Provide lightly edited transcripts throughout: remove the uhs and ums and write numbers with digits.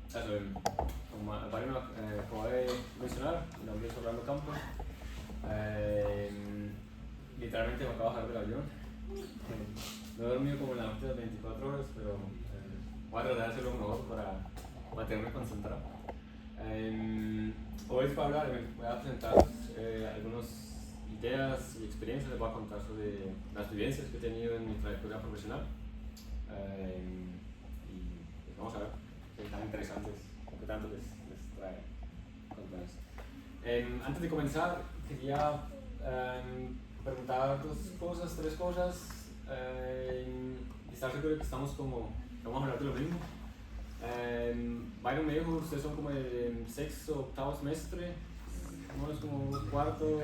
Eso, como Mario acaba de mencionar, mi nombre es Orlando Campos. Eh, Literalmente me acabo de bajar del avión. No he dormido como en la noche de 24 horas, pero voy a tratar de hacerlo mejor para mantenerme concentrado. Hoy para hablar, voy a presentar algunas ideas y experiencias. Les voy a contar sobre las vivencias que he tenido en mi trayectoria profesional. Y pues vamos a ver qué tan interesantes, qué tanto les trae contar esto. Antes de comenzar, quería preguntar tres cosas. Y estar seguro de que estamos como, vamos a hablar de lo mismo. Byron me dijo, ustedes son como el sexto, octavo semestre, no es como cuarto.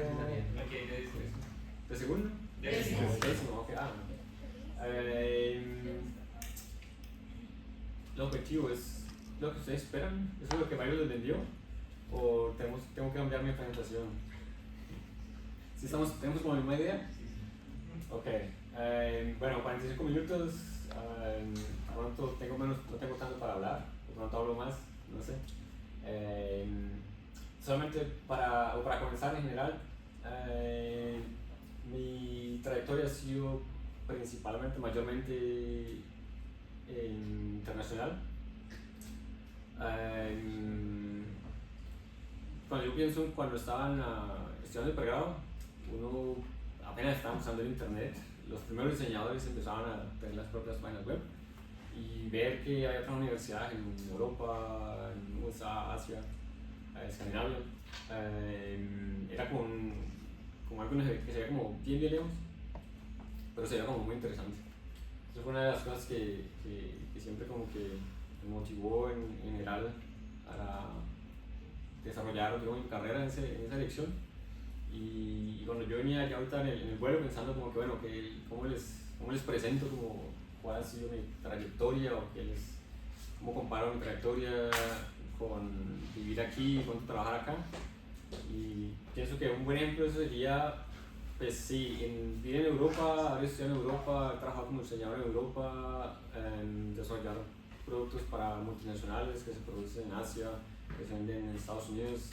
¿De segundo? Décimo, ok. El objetivo es lo que ustedes esperan, eso es lo que Byron les vendió, o tengo que cambiar mi presentación. ¿Sí tenemos como la misma idea? Ok, bueno, 45 minutos, pronto no tengo tanto para hablar, de pronto hablo más, no sé. Solamente para comenzar en general, mi trayectoria ha sido principalmente, mayormente internacional. Cuando yo pienso cuando estaban estudiando el pregrado, uno apenas estaba usando el internet, los primeros diseñadores empezaban a tener las propias páginas web y ver que hay otras universidades en Europa, en USA, Asia, Escandinavia, era como algo que se veía como bien lejos, pero se veía como muy interesante. Eso fue una de las cosas que siempre como que me motivó en general a desarrollar mi carrera en esa dirección. Y cuando yo venía ya ahorita en el vuelo pensando como que bueno, ¿cómo les presento como cuál ha sido mi trayectoria o cómo comparo mi trayectoria con vivir aquí y con trabajar acá. Y pienso que un buen ejemplo de eso sería, pues sí, vivir en Europa, haber estudiado en Europa, he trabajado como diseñador en Europa, desarrollar productos para multinacionales que se producen en Asia, que se venden en Estados Unidos.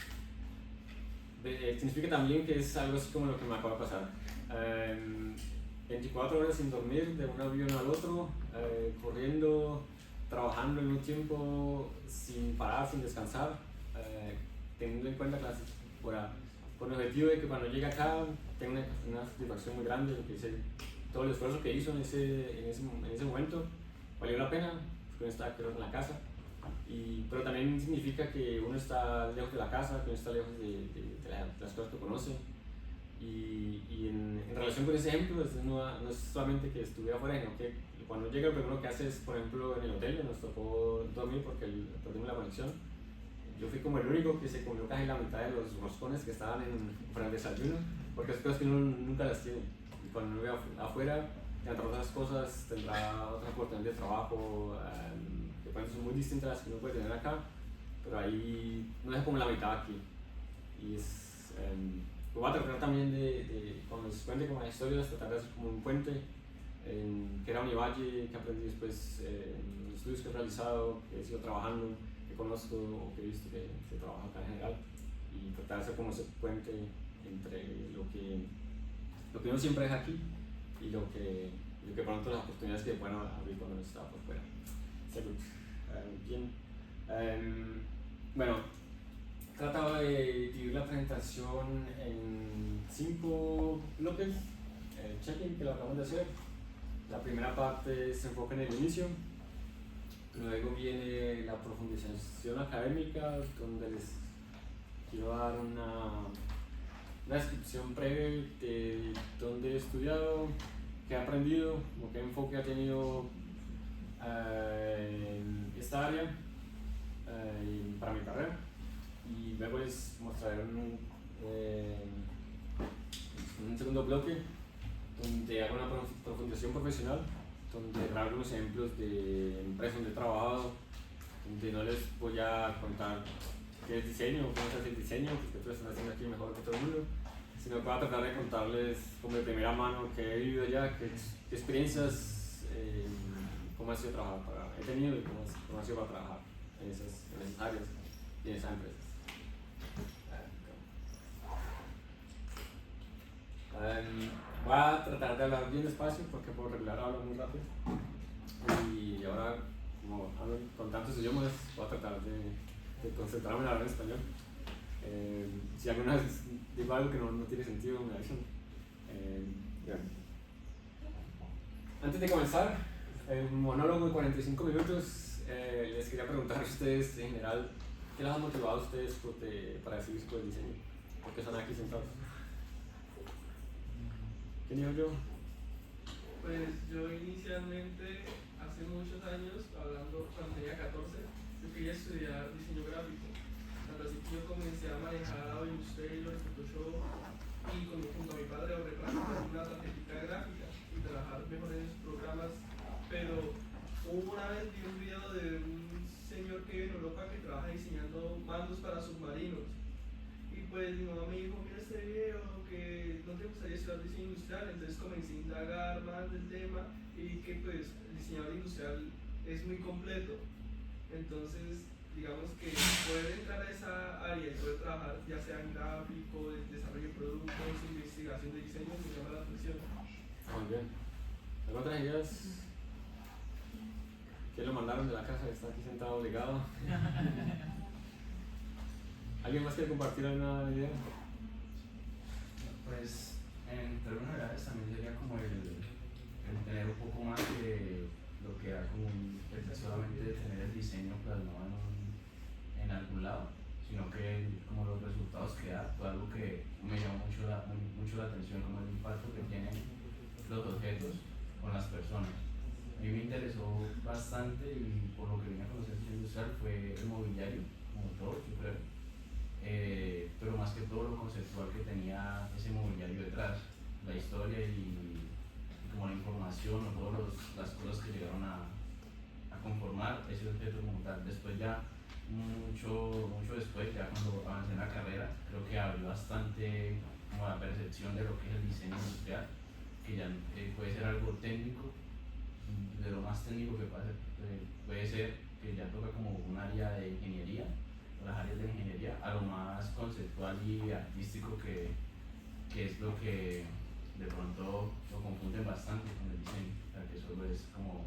Significa también que es algo así como lo que me acaba de pasar. 24 horas sin dormir, de un avión al otro, corriendo, trabajando al mismo tiempo, sin parar, sin descansar, teniendo en cuenta con el objetivo de que cuando llegue acá tenga una satisfacción muy grande, que todo el esfuerzo que hizo en ese momento valió la pena, porque uno estaba en la casa. Pero también significa que uno está lejos de la casa, que uno está lejos de las cosas que conoce. Y en relación con ese ejemplo, no es solamente que estuviera afuera, sino que cuando llega lo primero que hace es, por ejemplo, en el hotel, nos tocó dormir porque perdimos la conexión. Yo fui como el único que se comió casi la mitad de los roscones que estaban para el desayuno, porque es cosas que uno nunca las tiene. Y cuando uno ve afuera, entre otras cosas, tendrá otras oportunidades de trabajo, que pueden ser muy distintas a las que uno puede tener acá, pero ahí no es como la mitad aquí. Y voy a tratar también cuando les cuente como las historias, tratar de hacer como un puente que era Univalle, que aprendí después en los estudios que he realizado, que he sido trabajando, que conozco o que he visto que se trabaja acá en general, y tratar de hacer como ese puente entre lo que uno siempre es aquí y lo que pronto las oportunidades que pueden abrir cuando uno está por fuera. Salud. Bien. Bueno, he tratado de dividir la presentación en 5 bloques. Check-in, que lo acabamos de hacer. La primera parte se enfoca en el inicio, luego viene la profundización académica, donde les quiero dar una descripción breve de dónde he estudiado, qué he aprendido, o qué enfoque ha tenido esta área para mi carrera. Y luego les mostraré un segundo bloque donde hago una profundización profesional, donde traigo algunos ejemplos de empresas donde he trabajado, donde no les voy a contar qué es diseño o cómo se hace el diseño, porque tú lo estás haciendo aquí mejor que todo el mundo, sino que voy a tratar de contarles como de primera mano qué he vivido allá, qué experiencias, cómo ha sido trabajar he tenido y cómo ha sido para trabajar en esas áreas y en esas empresas. Voy a tratar de hablar bien despacio porque por regular hablo muy rápido y ahora como hablo con tantos idiomas voy a tratar de concentrarme en hablar en español. Si alguna vez digo algo que no tiene sentido me avisan. Bien. Antes de comenzar el monólogo de 45 minutos, les quería preguntar a ustedes en general qué les ha motivado a ustedes para decidir por el diseño, por qué están aquí sentados. ¿Quién dijo yo? Pues yo inicialmente, hace muchos años, hablando cuando tenía 14, yo quería estudiar diseño gráfico. Tanto así que yo comencé a manejar Adobe Illustrator, Photoshop y junto a mi padre ahorré para comprar una tarjetita gráfica y trabajar mejor en esos programas. Pero una vez vi un video de un señor que vive en Europa que trabaja diseñando mandos para submarinos. Y pues mi mamá me dijo, mira este video, que no te gustaría estudiar diseño industrial. Entonces comencé a indagar más del tema y vi que pues el diseñador industrial es muy completo. Entonces digamos que poder entrar a esa área y poder trabajar ya sea en gráfico, desarrollo de productos, investigación de diseño me llama la atención. Muy bien. ¿Alguna otras ideas? ¿Quién lo mandaron de la casa? Está aquí sentado obligado. ¿Alguien más quiere compartir alguna idea? Pues en términos generales también sería como el tener un poco más de lo que da como solamente tener el diseño plasmado en algún lado, sino que como los resultados que da, fue algo que me llamó mucho la atención, como el impacto que tienen los objetos con las personas. A mí me interesó bastante y por lo que vine a conocer el industrial fue el mobiliario, como todo, yo creo. Pero más que todo lo conceptual que tenía ese mobiliario detrás, la historia y como la información o todas las cosas que llegaron a conformar ese objeto como tal. Después ya, mucho después, ya cuando avancé en la carrera, creo que abrió bastante como la percepción de lo que es el diseño industrial, que ya puede ser algo técnico, de lo más técnico que puede ser que ya toca como un área de ingeniería, las áreas de ingeniería, a lo más conceptual y artístico que es lo que de pronto lo confunden bastante con el diseño, o sea, que solo es como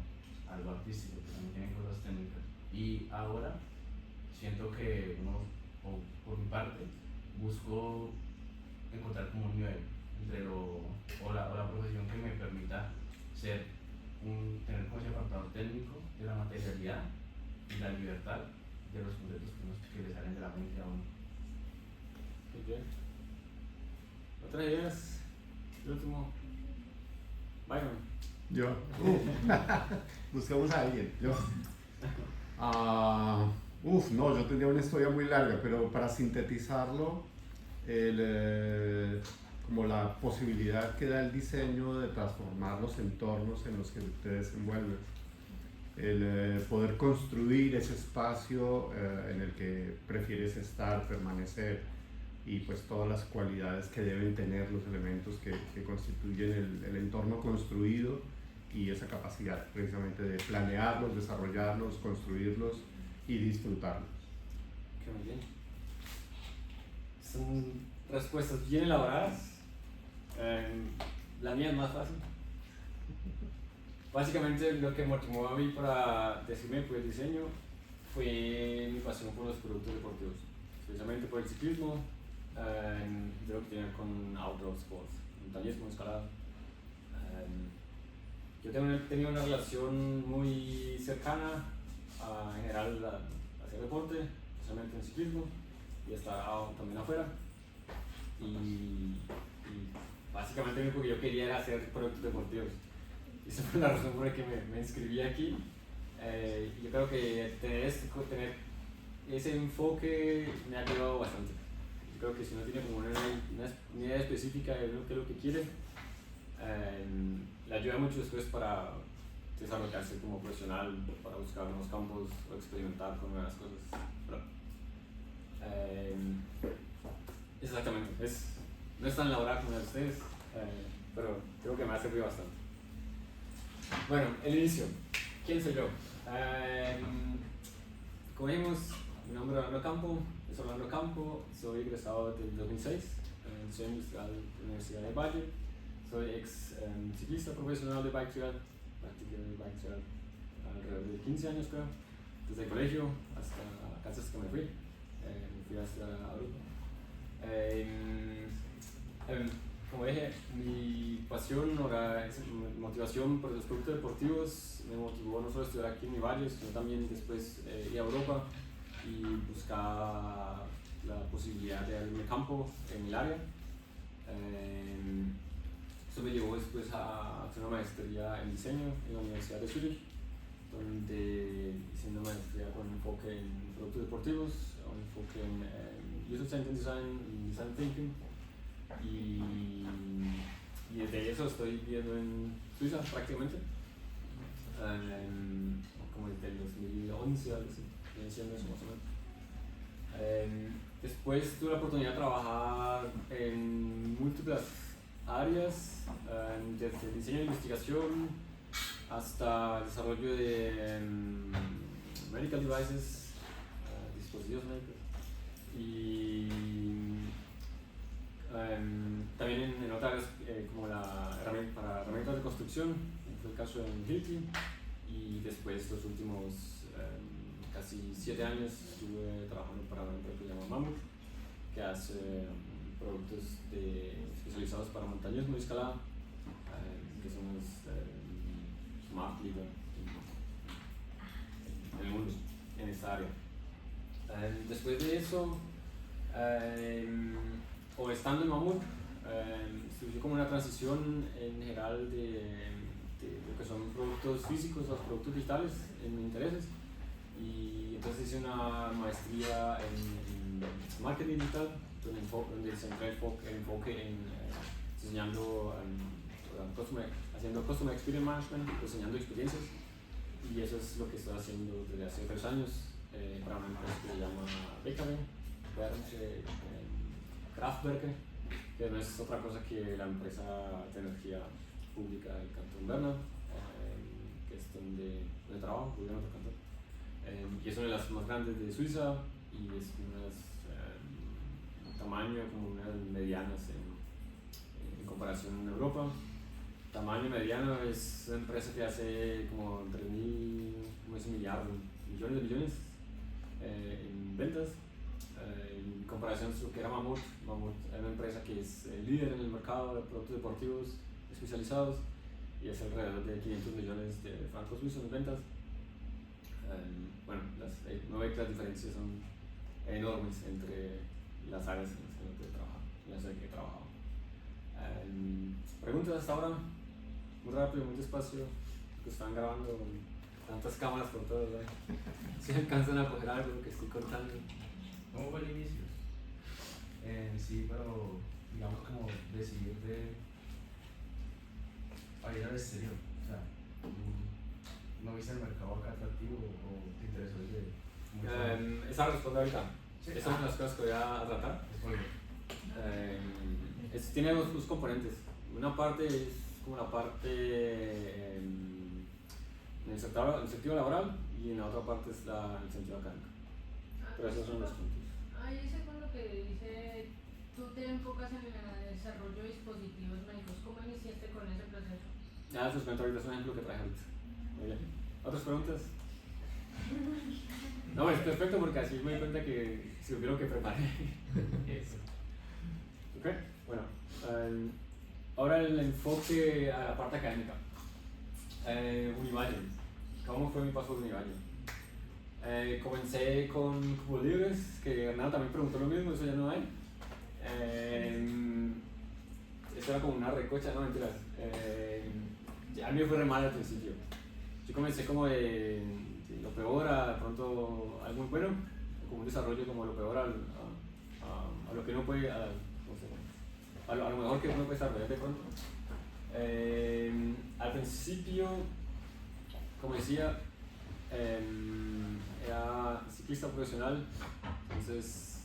algo artístico, que también tiene cosas técnicas. Y ahora siento que uno, o por mi parte, busco encontrar como un nivel entre la profesión que me permita tener como ese apartado técnico de la materialidad y la libertad de los conceptos que le salen de la mente a uno. Muy bien. ¿Otras ideas? El último. Byron. Yo. Buscamos a alguien. Yo. No, yo tendría una historia muy larga, pero para sintetizarlo, como la posibilidad que da el diseño de transformar los entornos en los que te desenvuelves. El poder construir ese espacio en el que prefieres estar, permanecer, y pues todas las cualidades que deben tener los elementos que constituyen el entorno construido, y esa capacidad precisamente de planearlos, desarrollarlos, construirlos y disfrutarlos. Qué muy bien. Son respuestas bien elaboradas. La mía es más fácil. Básicamente lo que motivó a mí para decirme por el diseño fue mi pasión por los productos deportivos, especialmente por el ciclismo, de lo que tiene con outdoor sports, montañismo, escalada. Yo tenía una relación muy cercana en general hacia el deporte, especialmente en ciclismo, y estaba también afuera. Y básicamente lo único que yo quería era hacer productos deportivos. Y esa fue la razón por la que me inscribí aquí. Y yo creo que tener ese enfoque me ha ayudado bastante. Yo creo que si uno tiene como una idea específica de lo que es lo que quiere, le ayuda mucho después para desarrollarse como profesional, para buscar nuevos campos o experimentar con nuevas cosas. Pero, exactamente, no es tan laboral como de ustedes, pero creo que me ha servido bastante. Bueno, el inicio. ¿Quién soy yo? como dijimos, mi nombre es Orlando Campo, soy egresado del 2006, soy industrial de la Universidad de Valle, soy ex ciclista profesional de bike trail, practiqué bike trail alrededor de 15 años creo, desde el colegio hasta que me fui hasta Europa. Como dije, mi pasión o mi motivación por los productos deportivos me motivó no solo a estudiar aquí en mi valle, sino también después ir a Europa y buscar la posibilidad de abrirme campo en el área. Eso me llevó después a hacer una maestría en diseño en la Universidad de Zurich, donde hice una maestría con un enfoque en productos deportivos, un enfoque en user-centered design y design thinking. Y desde eso estoy viviendo en Suiza prácticamente, como desde el 2011, algo así, viene siendo eso más o menos. Después tuve la oportunidad de trabajar en múltiples áreas, desde diseño de investigación hasta el desarrollo de medical devices, dispositivos médicos, y también en otras áreas como para herramientas de construcción, fue el caso en Hilti, y después los últimos casi 7 años estuve trabajando para una empresa que se llama Mammoth, que hace productos especializados para montañismo y escalada, que son los más líderes en el mundo en esta área. Después de eso, o estando en Mammoth, surgió como una transición en general de lo que son productos físicos a los productos digitales en mis intereses, y entonces hice una maestría en marketing digital, donde se centra el enfoque en diseñando, haciendo customer experience management, diseñando experiencias, y eso es lo que estoy haciendo desde hace 3 años para una empresa que se llama BKW, Kraftwerke, que no es otra cosa que la empresa de energía pública del Cantón Berna, que es donde trabajo, gobierno del cantón, y es una de las más grandes de Suiza, y es un tamaño como unas medianas en comparación en Europa. Tamaño mediano es una empresa que hace como 3.000, como es un millardo, millones de millones en ventas. En comparación con lo que era Mammoth es una empresa que es líder en el mercado de productos deportivos especializados y es alrededor de 500 millones de francos suizos en ventas. Bueno, no ve que las diferencias son enormes entre las áreas en las que he trabajado. ¿Preguntas hasta ahora? Muy rápido, muy despacio, que están grabando con tantas cámaras por todos lados. Si alcanzan a coger algo que estoy contando. ¿Cómo fue el inicio? Sí, pero digamos como decidirte a ir al exterior. O sea, ¿no viste el mercado acá atractivo o te interesó desde Esa respondo ahorita. Sí. Esas son las cosas que voy a tratar. Tiene dos componentes. Una parte es como la parte en el sentido laboral, y en la otra parte es el sentido académico. Pero esos son los puntos. Ahí según lo que dice, tú te enfocas en el desarrollo de dispositivos médicos. ¿Cómo iniciaste con ese proceso? Ya les cuento ahorita, es un ejemplo que traje ahorita. Muy bien. ¿Otras preguntas? No, es perfecto porque así me di cuenta que sirvió lo que preparé. Eso. Ok, bueno. Ahora el enfoque a la parte académica. Univalle. ¿Cómo fue mi paso por Univalle? Comencé con cubos libres, que Hernán también preguntó lo mismo, eso ya no hay. Eso era como una recocha, no mentiras. A mí me fue re mal al principio. Yo comencé como de lo peor a de pronto algo muy bueno, como un desarrollo como lo peor a lo que uno puede, a lo mejor que uno puede desarrollar de pronto. Al principio, como decía, era ciclista profesional, entonces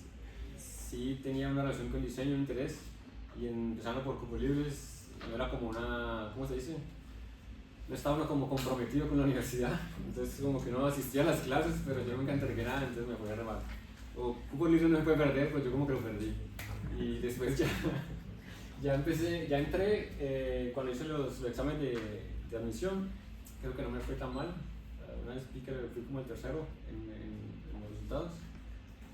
sí tenía una relación con el diseño, un interés, y empezando por cupos libres no era como una, ¿cómo se dice? no estaba uno como comprometido con la universidad, entonces como que no asistía a las clases, pero yo nunca entregué nada, entonces me fui a remar. O cupo libre no se puede perder, pues yo como que lo perdí. Y después ya entré, cuando hice los exámenes de admisión, creo que no me fue tan mal. Una vez vi que fui como el tercero en los resultados.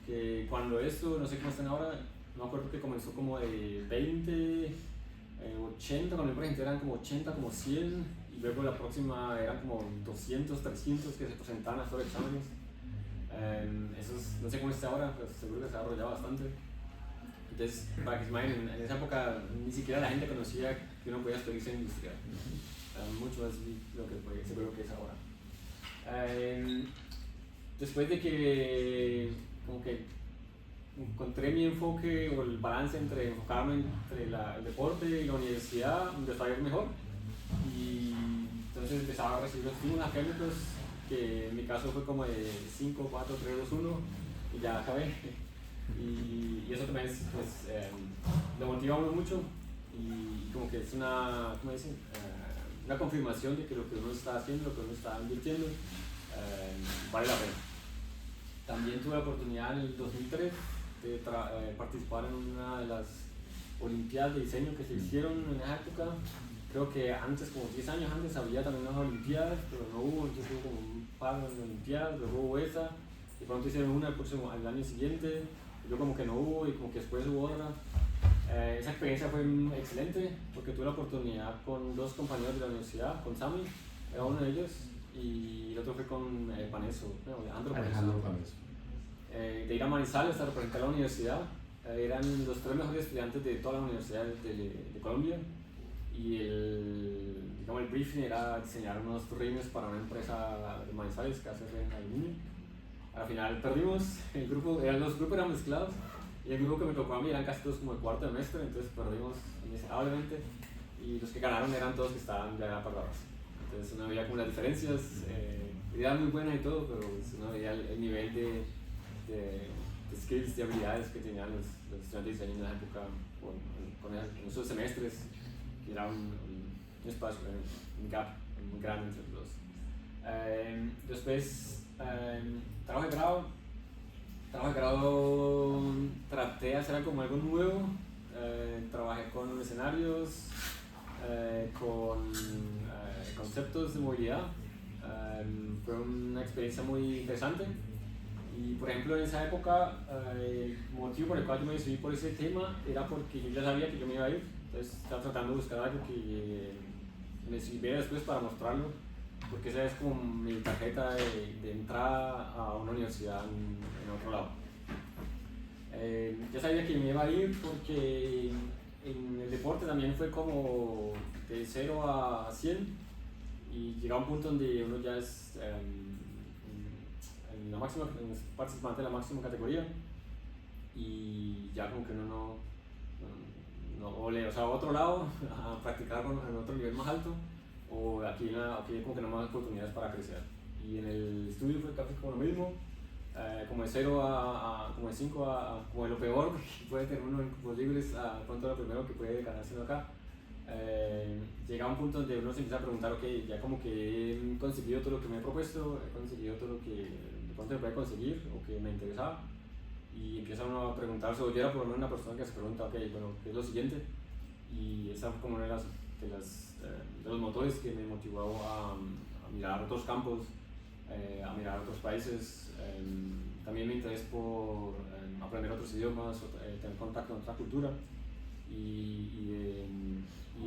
Que cuando esto, no sé cómo están ahora, no me acuerdo que comenzó como de 20, 80, cuando yo presenté eran como 80, como 100, y luego la próxima eran como 200, 300 que se presentaban a estos exámenes. No sé cómo está ahora, pero seguro que se ha desarrollado bastante. Entonces, para que se imaginen, en esa época ni siquiera la gente conocía que uno podía estudiar diseño industrial. Mucho más lo que seguro que es ahora. Después de que como que encontré mi enfoque o el balance entre enfocarme entre el deporte y la universidad, me empezó a ir mejor. Y entonces empezaba a recibir los estímulos académicos, que en mi caso fue como de 5, 4, 3, 2, 1, y ya acabé. Y eso también pues, lo motiva a uno mucho, y como que es una, ¿cómo dicen? Una confirmación de que lo que uno está haciendo, lo que uno está invirtiendo, vale la pena. También tuve la oportunidad en el 2003 de participar en una de las olimpiadas de diseño que se hicieron en esa época. Creo que antes, como 10 años antes, había también unas olimpiadas, pero no hubo, entonces hubo como un par de olimpiadas, luego hubo esa, y pronto hicieron una al año siguiente, y luego como que no hubo, y como que después hubo otra. Esa experiencia fue excelente, porque tuve la oportunidad con 2 compañeros de la universidad, con Sammy, era uno de ellos, y el otro fue con Paneso, Alejandro Paneso. De ir a Manizales a representar a la universidad. Eran los 3 mejores estudiantes de todas las universidades de Colombia, y el briefing era diseñar unos rines para una empresa de Manizales que hace rines de aluminio. Al final perdimos, los grupos eran mezclados, y el grupo que me tocó a mí eran casi todos como de cuarto semestre, entonces perdimos miserablemente, y los que ganaron eran todos que estaban ya perdedores. Entonces uno veía como las diferencias, eran muy buenas y todo, pero uno veía el nivel de skills, de habilidades que tenían los estudiantes de diseño en la época, en esos semestres, que era un espacio, un gap muy grande entre los dos. Después, trabajo de grado, traté de hacer como algo nuevo, trabajé con escenarios, con conceptos de movilidad. Fue una experiencia muy interesante. Y por ejemplo, en esa época, el motivo por el cual yo me decidí por ese tema era porque yo ya sabía que yo me iba a ir, entonces estaba tratando de buscar algo que me sirviera después para mostrarlo, porque esa es como mi tarjeta de entrada a una universidad en otro lado. Ya sabía que me iba a ir porque en el deporte también fue como de 0 a 100, y llegaba un punto donde uno ya es participante de la máxima categoría, y ya como que uno o sea, a otro lado a practicar en otro nivel más alto, o aquí como que no más oportunidades para crecer. Y en el estudio fue casi como lo mismo, como de 0 como de 5 como de lo peor que puede tener uno en cupos libres, a pronto lo primero que puede ganarse acá. Llega un punto donde uno se empieza a preguntar, ok, ya como que he conseguido todo lo que me he propuesto, he conseguido todo lo que de pronto se puede conseguir o que me interesaba, y empieza uno a preguntarse, o yo era por lo menos una persona que se pregunta, ok, bueno, ¿qué es lo siguiente? Y esa fue como una de los motores que me motivó a mirar otros campos, a mirar otros países. También mi interés por aprender otros idiomas, tener contacto con otra cultura. Y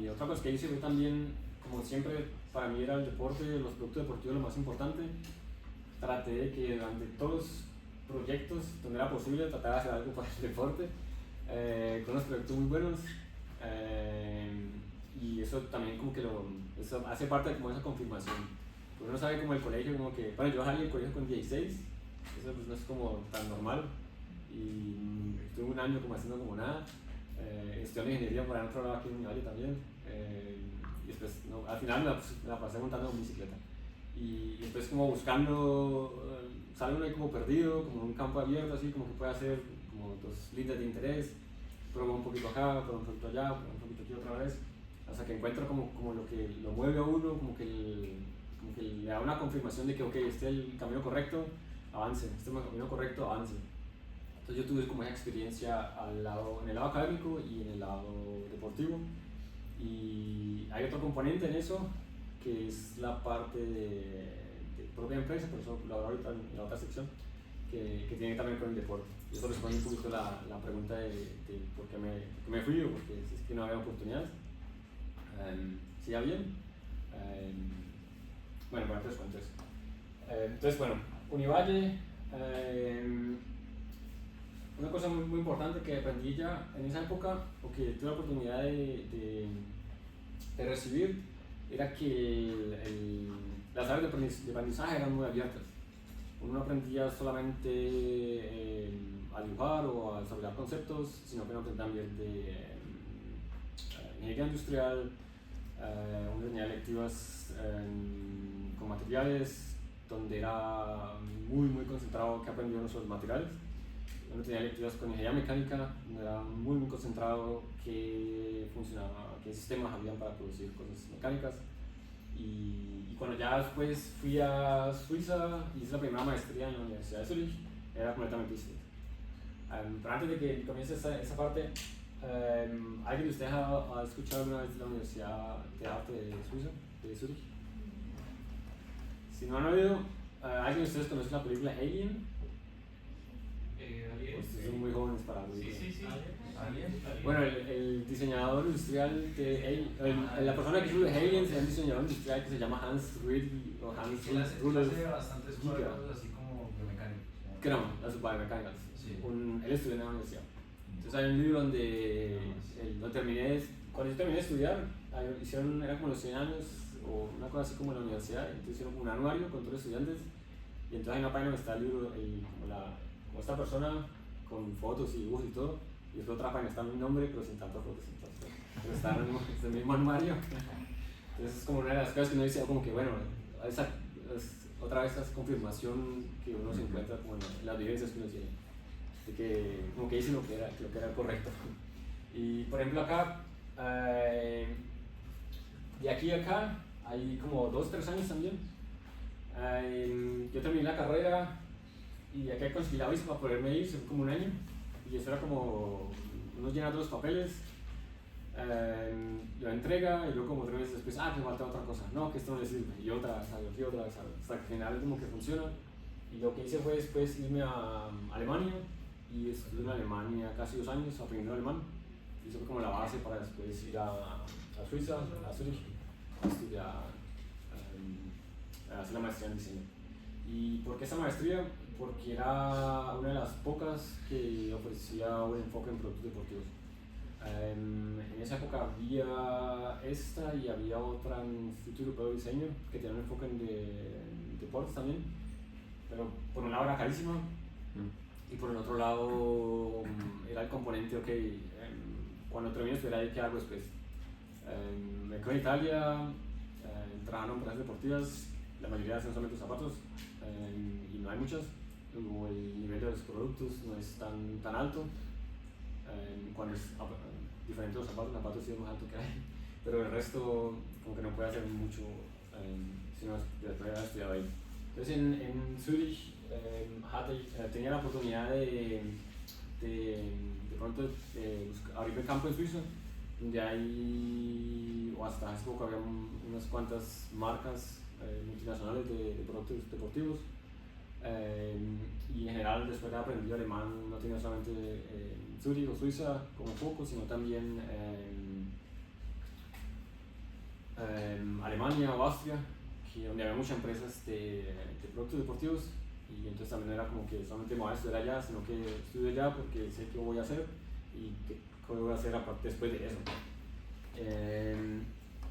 otra cosa que hice fue también, como siempre para mí era el deporte, los productos deportivos lo más importante, traté de que durante todos los proyectos donde era posible tratar de hacer algo para el deporte, con unos proyectos muy buenos, y eso también como que eso hace parte de como esa confirmación, porque uno sabe como el colegio, como que, bueno, yo salí del colegio con 16, eso pues no es como tan normal, y estuve un año como haciendo como nada. Estudiando ingeniería por otro lado aquí en mi valle también, y después al final me la pasé montando en bicicleta, y después como buscando, sale uno ahí como perdido, como en un campo abierto así, como que puede hacer como 2 líneas de interés, prueba un poquito acá, prueba un poquito allá, prueba un poquito aquí otra vez, hasta que encuentra como lo que lo mueve a uno, como que le da una confirmación de que ok, este es el camino correcto, avance, este es el camino correcto, avance. Entonces yo tuve como esa experiencia en el lado académico y en el lado deportivo. Y hay otro componente en eso, que es la parte de propia empresa, por eso lo hablo ahorita en la otra sección, que tiene también con el deporte. Y eso responde un poquito la pregunta de por qué me fui o porque si es que no había oportunidades. ¿Sí ya bien? Bueno, para que les cuento eso. Entonces, bueno, Univalle, una cosa muy importante que aprendí ya en esa época, o que tuve la oportunidad de recibir, era que las áreas de aprendizaje eran muy abiertas. Uno no aprendía solamente a dibujar o a desarrollar conceptos, sino que uno aprendía también de ingeniería industrial, uno tenía electivas con materiales, donde era muy concentrado que aprendía uno sobre los materiales. Uno tenía electivas con ingeniería mecánica, donde era muy concentrado qué funcionaba, qué sistemas habían para producir cosas mecánicas. Y cuando ya después fui a Suiza, hice la primera maestría en la Universidad de Zurich, era completamente distinto. Pero antes de que comience esa parte, ¿alguien de ustedes ha escuchado alguna vez de la Universidad de Arte de Suiza, de Zurich? Si no han oído, ¿alguien de ustedes conoce la película Alien? Ustedes son muy jóvenes para la película. Sí. Bueno, el diseñador industrial la persona que hizo de Alien es un diseñador industrial que se llama Hans Ridley o Hans Rudolf. Hace bastantes cosas así como biomecánicos. Creo, las biomecánicas. Sí. Él estudió en la universidad. Entonces hay un libro donde cuando yo terminé de estudiar, era como los 100 años o una cosa así como en la universidad, entonces hicieron como un anuario con todos los estudiantes y entonces hay una página donde está el libro, como esta persona con fotos y dibujos y todo, y después otra página está mi nombre pero sin tantas fotos, pero está en el mismo anuario. Entonces es como una de las cosas que uno dice, como que bueno, otra vez esa confirmación que uno se encuentra como en las vivencias que uno tiene, de que como que dicen lo que era correcto. Y por ejemplo acá, de aquí a acá, hay como 2-3 años también. Yo terminé la carrera y acá conseguí la visa para poderme ir, fue como un año. Y eso era como uno llenando los papeles, lo entrega y luego como 3 meses después, que falta otra cosa, no, que esto no le sirve, y otra vez algo, y otra vez algo, hasta que al final como que funciona. Y lo que hice fue después irme a Alemania y estuve en Alemania casi 2 años aprendiendo alemán. Y eso fue como la base para después ir a Suiza, a Zurich, a estudiar, a hacer la maestría en diseño. ¿Y por qué esa maestría? Porque era una de las pocas que ofrecía un enfoque en productos deportivos. En esa época había esta y había otra en Instituto Europeo de Diseño que tenía un enfoque en deportes también, pero por un lado era carísima y por el otro lado era el componente, ok, cuando termine de estudiar ahí, ¿qué hago después? Me quedo en Italia, trabajando en empresas deportivas, la mayoría hacen solamente zapatos y no hay muchas. Luego el nivel de los productos no es tan alto, cuando es diferente de los zapatos sí es más alto que hay, pero el resto como que no puede hacer mucho si no después de haber estudiado ahí. Entonces en Zurich tenía la oportunidad de pronto abrirme campo en Suiza, donde hay, o hasta hace poco había unas cuantas marcas multinacionales de productos deportivos. Y en general después de haber aprendido alemán no tenía solamente Zurich o Suiza como foco, sino también Alemania o Austria, donde había muchas empresas de productos deportivos, y entonces también era como que solamente me voy a estudiar allá, sino que estudio allá porque sé qué voy a hacer y qué voy a hacer aparte después de eso.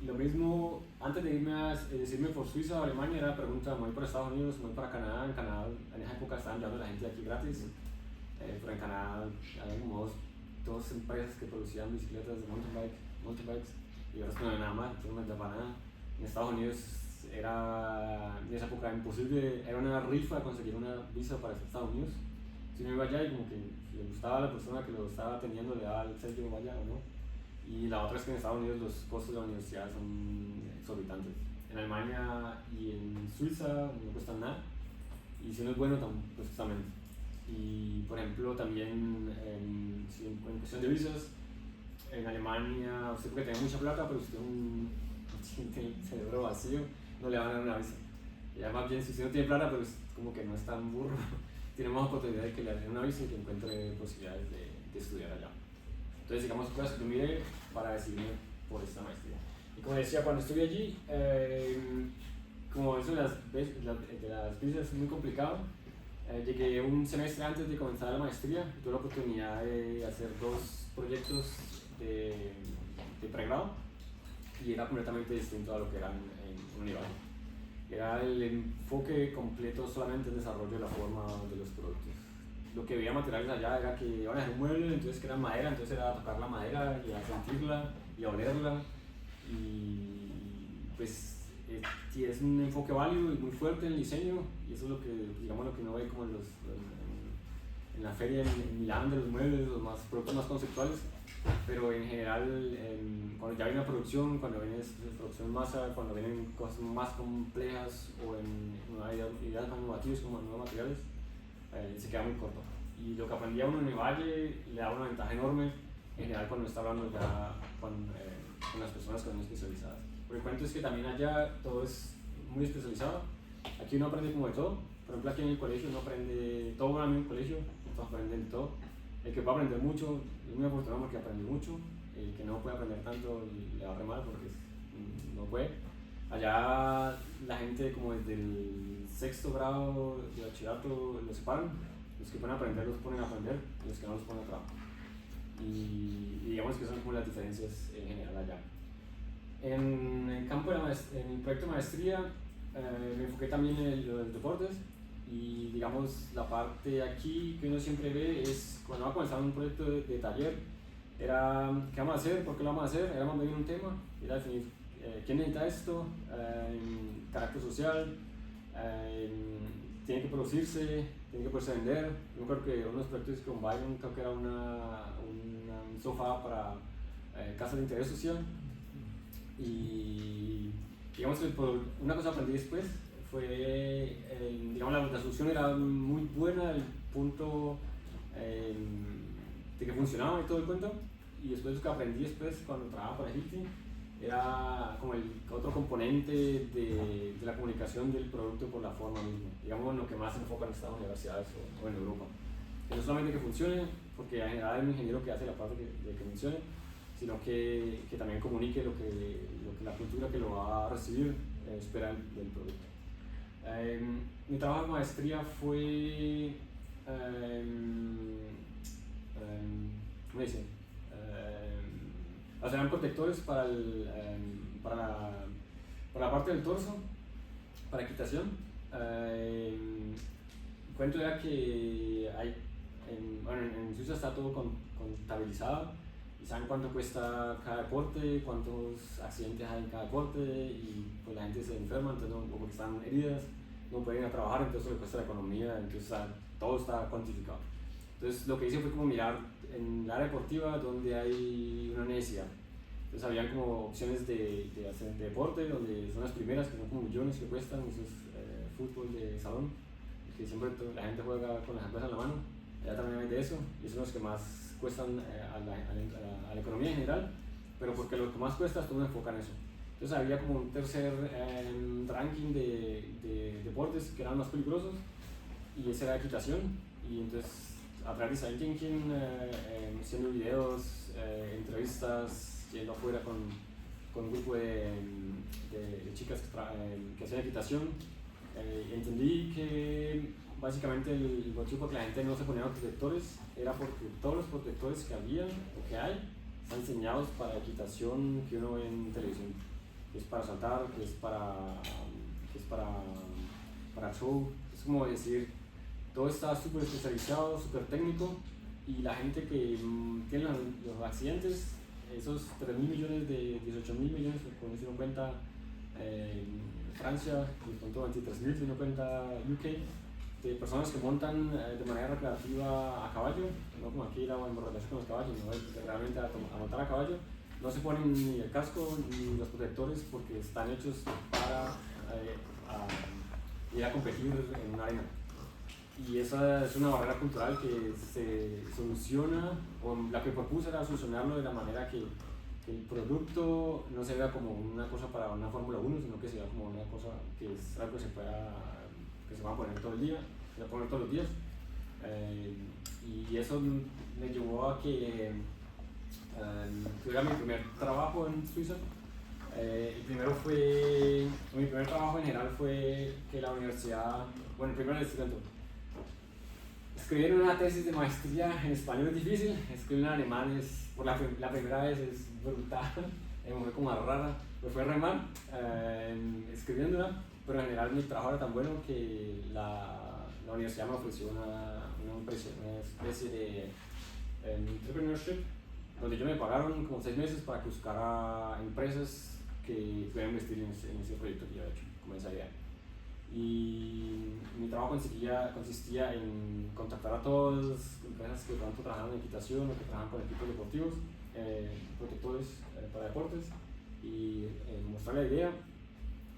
Y lo mismo, antes de decirme por Suiza o Alemania, era la pregunta, ¿me voy para Estados Unidos, me voy para Canadá? En Canadá, en esa época estaban llevando a la gente de aquí gratis, pero en Canadá había como dos empresas que producían bicicletas de mountain bikes, y ahora no había nada más, entonces no me daba nada. En Estados Unidos en esa época imposible, era una rifa conseguir una visa para Estados Unidos. Si uno iba allá y como que si le gustaba a la persona que lo estaba atendiendo, le daba el sello vaya o no. Y la otra es que en Estados Unidos los costos de la universidad son exorbitantes. En Alemania y en Suiza no cuestan nada, y si uno es bueno, pues cuesta menos. Y por ejemplo, también en cuestión de visas, en Alemania, usted puede tener mucha plata, pero si usted tiene el cerebro vacío, no le van a dar una visa. Y además, bien, si usted no tiene plata, pero es como que no es tan burro, tiene más oportunidad de que le den una visa y que encuentre posibilidades de estudiar allá. Entonces, digamos, cosas que yo miré para decidirme por esta maestría. Y como decía, cuando estuve allí, como eso de las visas es muy complicado, llegué un semestre antes de comenzar la maestría y tuve la oportunidad de hacer 2 proyectos de pregrado, y era completamente distinto a lo que era en Univalle. Era el enfoque completo solamente en desarrollo de la forma de los productos. Lo que veía materiales allá era que iban a hacer muebles, entonces que era madera, entonces era tocar la madera y a sentirla y a olerla, y pues sí, es un enfoque válido y muy fuerte en el diseño, y eso es lo que, digamos, lo que uno ve como en la feria en Milán de los muebles, los productos más conceptuales. Pero en general, cuando ya viene la producción, cuando viene producción en masa, cuando vienen cosas más complejas o en ideas más innovativas como nuevos materiales, se queda muy corto. Y lo que aprendía uno en el valle le da una ventaja enorme en general cuando está hablando ya con las personas que son especializadas. Porque el cuento es que también allá todo es muy especializado. Aquí uno aprende como de todo. Por ejemplo, aquí en el colegio uno aprende todo en el colegio, todos aprenden todo. El que puede aprender mucho es muy afortunado porque aprende mucho. El que no puede aprender tanto le va a re mal porque no puede. Allá la gente como desde el 6º grado de bachillerato los separan. Los que pueden aprender los ponen a aprender, y los que no los ponen a trabajar. Y digamos que son como las diferencias en general allá. En el campo en el proyecto de maestría me enfoqué también en los deportes, y digamos la parte aquí que uno siempre ve es cuando va a comenzar un proyecto de taller, era qué vamos a hacer, por qué lo vamos a hacer, era más bien un tema, era definir quién necesita esto, carácter social, tiene que producirse, tiene que poderse vender. Yo creo que uno de los proyectos con Byron creo que era un sofá para casas de interés social. Y digamos que una cosa que aprendí después fue, digamos, la solución era muy buena, el punto de que funcionaba y todo el cuento. Y después lo que aprendí después cuando trabajaba para Hilti era como el otro componente de la comunicación del producto por la forma misma, digamos, en lo que más se enfoca en estas universidades o en Europa. Que no solamente que funcione, porque en general hay un ingeniero que hace la parte de que funcione, sino que también comunique lo que la cultura que lo va a recibir espera del producto. Mi trabajo de maestría fue, ¿cómo dice? O sea, eran protectores para la parte del torso, para equitación. El cuento era que en Suiza está todo contabilizado, y saben cuánto cuesta cada deporte, cuántos accidentes hay en cada deporte, y pues la gente se enferma, entonces o porque están heridas, no pueden ir a trabajar, entonces eso le cuesta la economía, entonces todo está cuantificado. Entonces lo que hice fue como mirar en el área deportiva donde hay una necesidad. Entonces habían como opciones de hacer deporte, donde son las primeras, que son como millones que cuestan, eso es fútbol de salón, que siempre la gente juega con las empresas en la mano. Allá también hay de eso, y son los que más cuestan a la economía en general, pero porque lo que más cuesta, todo se enfoca en eso. Entonces había como un tercer ranking de deportes que eran más peligrosos, y ese era equitación. Y entonces a través de design thinking, haciendo videos, entrevistas, yendo afuera con un grupo de chicas que hacían equitación, entendí que básicamente el motivo por que la gente no se ponía protectores era porque todos los protectores que había o que hay están diseñados para equitación que uno ve en televisión, que es para saltar, que es para show. Es como decir, todo está súper especializado, súper técnico, y la gente que tiene los accidentes, esos 3.000 millones de 18.000 millones, cuando se uno cuenta Francia, y con todo 23.000 si uno cuenta UK, de personas que montan de manera recreativa a caballo, no como aquí ir a emborracharse con los caballos, sino realmente a montar a caballo, no se ponen ni el casco ni los protectores porque están hechos para ir a competir en una arena. Y esa es una barrera cultural que se soluciona, o la que propuse era solucionarlo de la manera que el producto no se vea como una cosa para una Fórmula 1, sino que se vea como una cosa que es algo que se va a poner todo el día, se va a poner todos los días. Y eso me llevó a que tuviera mi primer trabajo en Suiza. Mi primer trabajo en general fue que la universidad, bueno, primero les cuento. Escribir una tesis de maestría en español es difícil, escribir en alemán por la primera vez es brutal, me fue como rara, me fue re mal escribiéndola, pero en general mi trabajo era tan bueno que la universidad me ofreció una especie de entrepreneurship, donde yo me pagaron como 6 meses para que buscara empresas que pudieran investir en ese proyecto que yo había hecho, como esa idea. Y mi trabajo consistía en contactar a todas las empresas que tanto trabajaban en equitación o que trabajan con equipos deportivos, protectores para deportes, y mostrar la idea,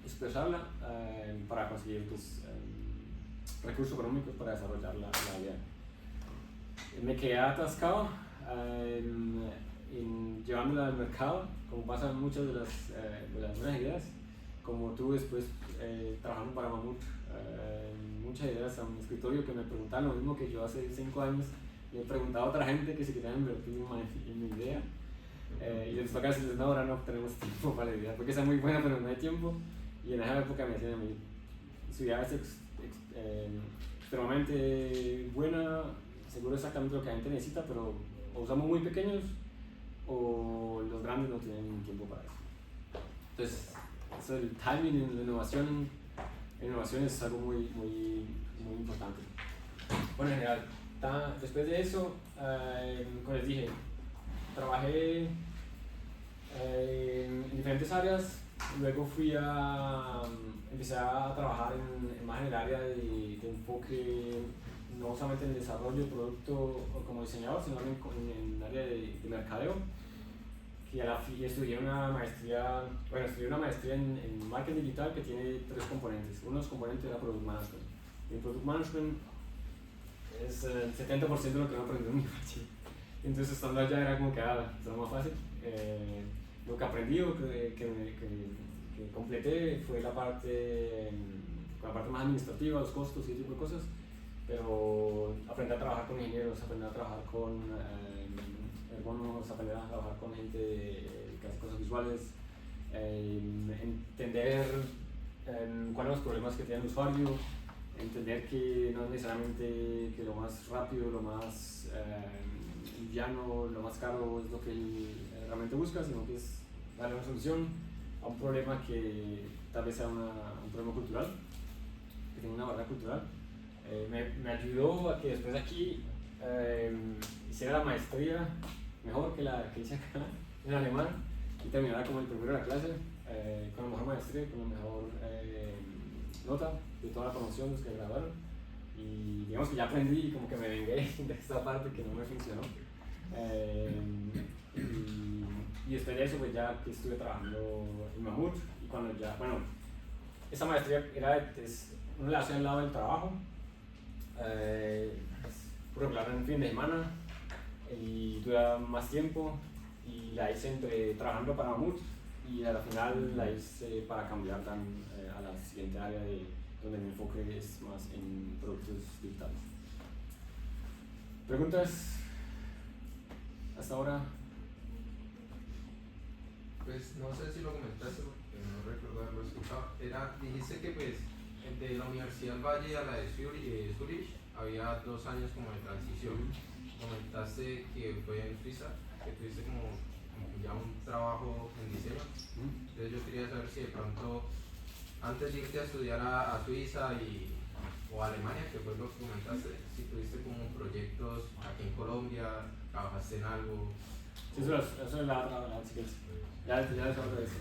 expresarla para conseguir recursos económicos para desarrollar la idea. Me quedé atascado llevándola al mercado, como pasa en muchas de las buenas ideas, como tú después trabajando para Mammut, muchas ideas a mi escritorio que me preguntaban lo mismo que yo hace 5 años. Le he preguntado a otra gente que si querían invertir en mi idea, y les toca decirles, no, ahora no tenemos tiempo para la idea, porque está muy buena pero no hay tiempo. Y en esa época me decían a mí, su idea es extremadamente buena, seguro exactamente lo que la gente necesita, pero o usamos muy pequeños o los grandes no tienen tiempo para eso. Entonces, eso, el timing en la innovación es algo muy importante. Bueno, en general, después de eso, como les dije, trabajé en diferentes áreas, luego empecé a trabajar más en el área de enfoque, no solamente en el desarrollo de producto como diseñador, sino en el área de mercadeo. Y estudié una maestría en marketing digital que tiene 3 componentes. Uno de los componentes era Product Management. Y el Product Management es el 70% de lo que no aprendí en la universidad. Entonces, estando allá era como que era más fácil. Lo que aprendí o que completé fue la parte más administrativa, los costos y ese tipo de cosas. Pero aprendí a trabajar con ingenieros, aprendí a trabajar con ergónomos, aprender a trabajar con gente que hace cosas visuales, entender cuáles son los problemas que tiene el usuario, entender que no es necesariamente que lo más rápido, lo más llano, lo más caro es lo que él realmente busca, sino que es darle una solución a un problema que tal vez sea un problema cultural, que tiene una barrera cultural. Me ayudó a que después aquí hiciera la maestría mejor que la que hice acá en alemán y terminara como el primero de la clase, con la mejor maestría, con la mejor nota de toda la promoción, los que graduaron. Y digamos que ya aprendí y como que me vengué de esta parte que no me funcionó. Y después de eso, pues ya que estuve trabajando en Mammut, y cuando ya, bueno, esa maestría uno la hace al lado del trabajo, por ejemplo, en fin de semana, y dura más tiempo, y la hice entre trabajando para Mammut y al final la hice para cambiar a la siguiente área donde mi enfoque es más en productos digitales. ¿Preguntas hasta ahora? Pues no sé si lo comentaste porque no recuerdo haberlo escuchado. Dijiste que pues de la Universidad del Valle a la de Zurich había 2 años como de transición. Comentaste que fue en Suiza, que tuviste como ya un trabajo en diseño. Entonces yo quería saber si de pronto antes de irte a estudiar a Suiza o a Alemania, que fue lo que comentaste, si tuviste como proyectos aquí en Colombia, trabajaste en algo. Sí, eso es la siguiente. Ya les hablo de eso.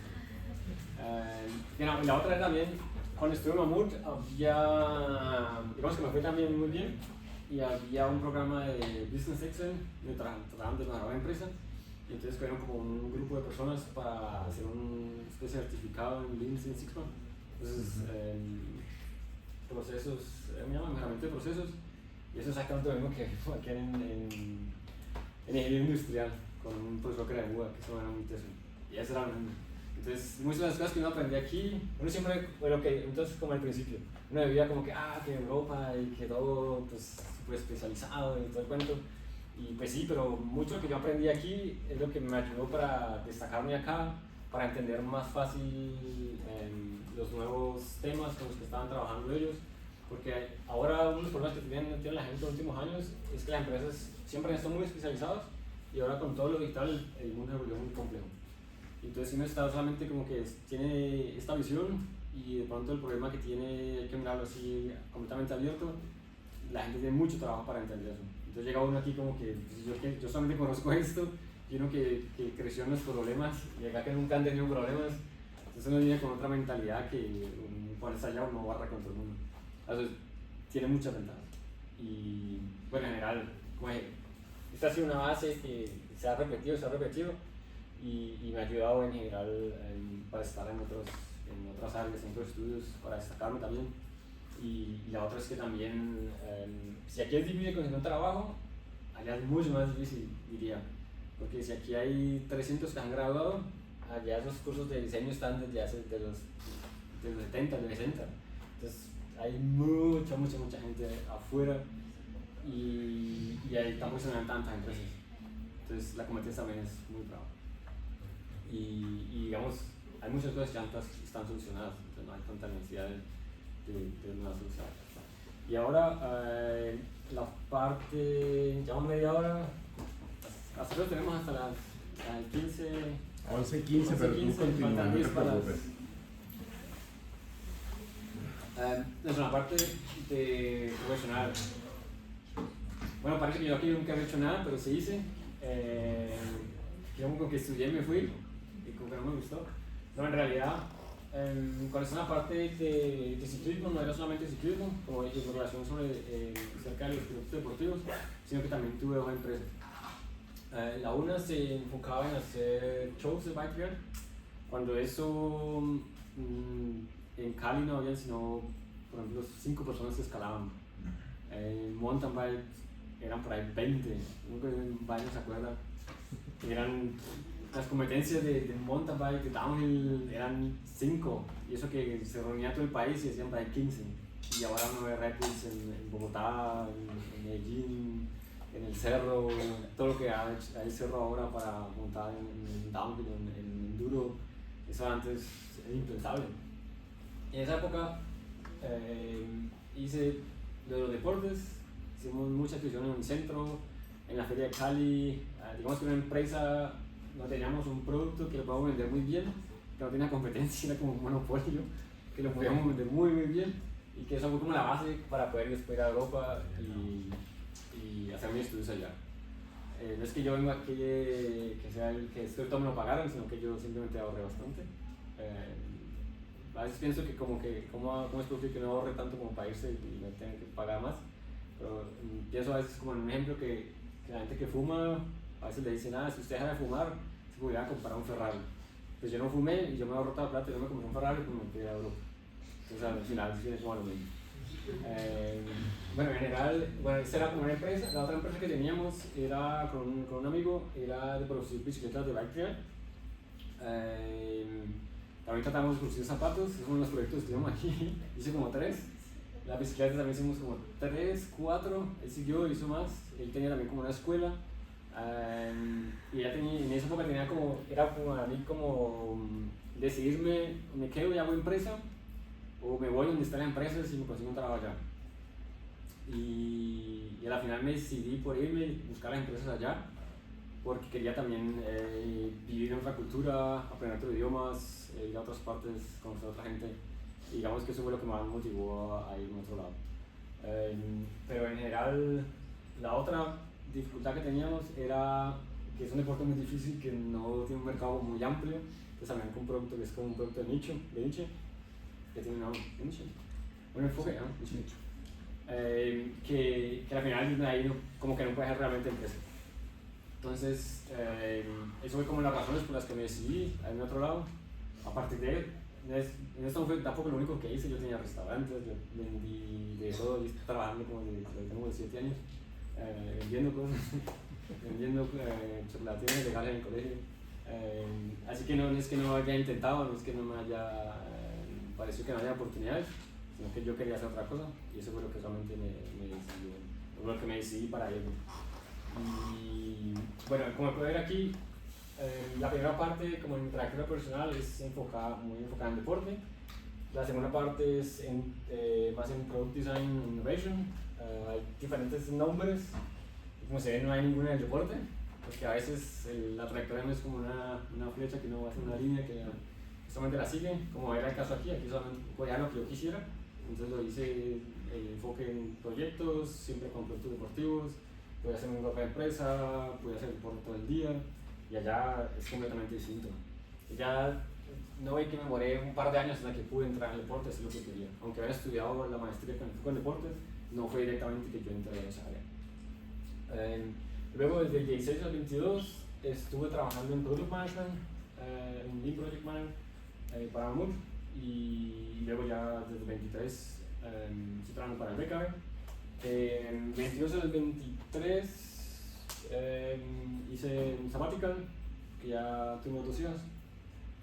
Y la otra era también, cuando estuve en Mammut, digamos que me fue también muy bien, y había un programa de Business Excellence, trabajando de una nueva empresa, y entonces escogieron como un grupo de personas para hacer un especie de certificado en Lean Six Sigma. Entonces, procesos, me llama mejoramiento de procesos, y eso es exactamente lo mismo que aquí en ingeniería industrial, con un profesor que era de UBA, que se llama mi tesis, y eso era lo mismo. Entonces, muchas de las cosas que uno aprendía aquí, uno siempre, bueno, que entonces como al principio, uno vivía como que, que en Europa y que todo, pues, súper especializado y todo el cuento, y pues sí, pero mucho de lo que yo aprendí aquí es lo que me ayudó para destacarme acá, para entender más fácil los nuevos temas con los que estaban trabajando ellos, porque ahora uno de los problemas que tiene la gente en los últimos años es que las empresas siempre están muy especializadas, y ahora con todo lo digital el mundo se volvió muy complejo. Entonces si uno está solamente como que tiene esta visión y de pronto el problema que tiene hay que mirarlo así completamente abierto, la gente tiene mucho trabajo para entender eso. Entonces llega uno aquí como que yo solamente conozco esto, y uno que creció en los problemas y acá que nunca han tenido problemas, entonces uno viene con otra mentalidad que por esa allá uno barra con todo el mundo. Entonces tiene muchas ventajas. Y bueno, en general, como esta ha sido una base que se ha repetido, y me ha ayudado en general para estar en otras áreas, en otros estudios, para destacarme también. Y la otra es que también, si aquí es difícil conseguir un trabajo, allá es mucho más difícil, diría. Porque si aquí hay 300 que han graduado, allá esos cursos de diseño están desde los 70, de 60. Entonces hay mucha gente afuera, y ahí estamos en tantas empresas. Entonces la competencia también es muy brava. Y digamos, hay muchas cosas que ya están solucionadas, entonces no hay tanta necesidad de una solución. Y ahora la parte, llevamos media hora, hasta luego tenemos hasta las 15. 11:15, pero tú continúa, no te preocupes. Es una parte de profesional. Bueno, parece que yo aquí nunca he hecho nada, pero se hice. Yo como que estudié y me fui, y como que no me gustó. No, en realidad, con esa parte de ciclismo, no era solamente ciclismo, como información acerca de los productos deportivos, sino que también tuve dos empresas. La una se enfocaba en hacer shows de bike ride, cuando eso en Cali no había sino, por ejemplo, 5 personas que escalaban. Mountain bike eran por ahí 20, nunca en Valle se acuerda. Eran las competencias de mountain bike, de downhill, eran 5, y eso que se reunía todo el país y decían por ahí 15. Y ahora uno ve Red Bulls en Bogotá, en Medellín, en el cerro, todo lo que hay el cerro ahora para montar en downhill, en enduro, eso antes era impensable. En esa época hice de los deportes, hicimos muchas actividades en un centro, en la feria de Cali. Digamos que una empresa, no teníamos un producto que lo podíamos vender muy bien, que no tenía competencia, era como un monopolio, que lo podíamos vender muy bien, y que eso fue como la base para poder después ir a Europa y hacer mis estudios allá. No es que yo venga aquí que esto todo me lo pagaron, sino que yo simplemente ahorré bastante. A veces pienso que cómo es posible que no ahorre tanto como para irse y no tener que pagar más, pero pienso a veces como en un ejemplo que la gente que fuma, a veces le dicen, si usted deja de fumar, se podría comprar un Ferrari. Pues yo no fumé y yo me ahorro toda la plata, yo me compré un Ferrari y me fui a Europa. Entonces al final sí es como lo mismo. Bueno, en general, esta era como una empresa. La otra empresa que teníamos era con un amigo, era de producir bicicletas de bike ride. También tratamos de producir zapatos, es uno de los proyectos que tenemos aquí. Hice como 3. Las bicicletas también hicimos como 3, 4. Él siguió, hizo más. Él tenía también como una escuela. Y ya en esa época era como a mí como decidirme, me quedo y hago empresa, o me voy donde está la empresa si me consigo un trabajo allá. Y a la final me decidí por irme y buscar las empresas allá, porque quería también vivir en otra cultura, aprender otros idiomas, ir a otras partes, conocer a otra gente. Y digamos que eso fue lo que más me motivó a ir a otro lado. Pero en general, la otra dificultad que teníamos era que es un deporte muy difícil, que no tiene un mercado muy amplio. Entonces también con un producto que es como un producto de nicho, que tiene un enfoque, que al final ahí como que no puede ser realmente empresa. Entonces, eso fue como las razones por las que me decidí a irme a otro lado. A partir de él, en esto no fue tampoco lo único que hice. Yo tenía restaurantes, yo vendí de todo, y estoy trabajando como tengo de 7 años, vendiendo cosas, vendiendo chocolatinas legales en el colegio. Así que no es que no haya intentado, no es que no me haya pareció que no haya oportunidades, sino que yo quería hacer otra cosa, y eso fue lo que realmente lo que me decidí para irme. Y bueno, como pueden ver aquí, la primera parte, como en mi trayectoria personal, es muy enfocada en deporte. La segunda parte es más en Product Design Innovation. Hay diferentes nombres, como se ve no hay ninguna en el deporte, porque a veces la trayectoria no es como una flecha que no va a hacer una línea que solamente la sigue, como era el caso aquí solamente podía lo que yo quisiera. Entonces lo hice enfoque en proyectos, siempre con productos deportivos. Pude hacer un grupo de empresa, pude hacer deporte todo el día, y allá es completamente distinto. Ya no ve que me demoré un par de años hasta que pude entrar en el deporte, eso es lo que quería. Aunque había estudiado la maestría con enfoque en deportes, no fue directamente que yo entré en esa área. Luego, desde el 16 al 22, estuve trabajando en Product Management, en Lean Project Manager para Mammoth, y luego ya desde el 23 estoy trabajando para el BKB. En 22 al 23 hice un sabbatical, que ya tuve 2 hijas,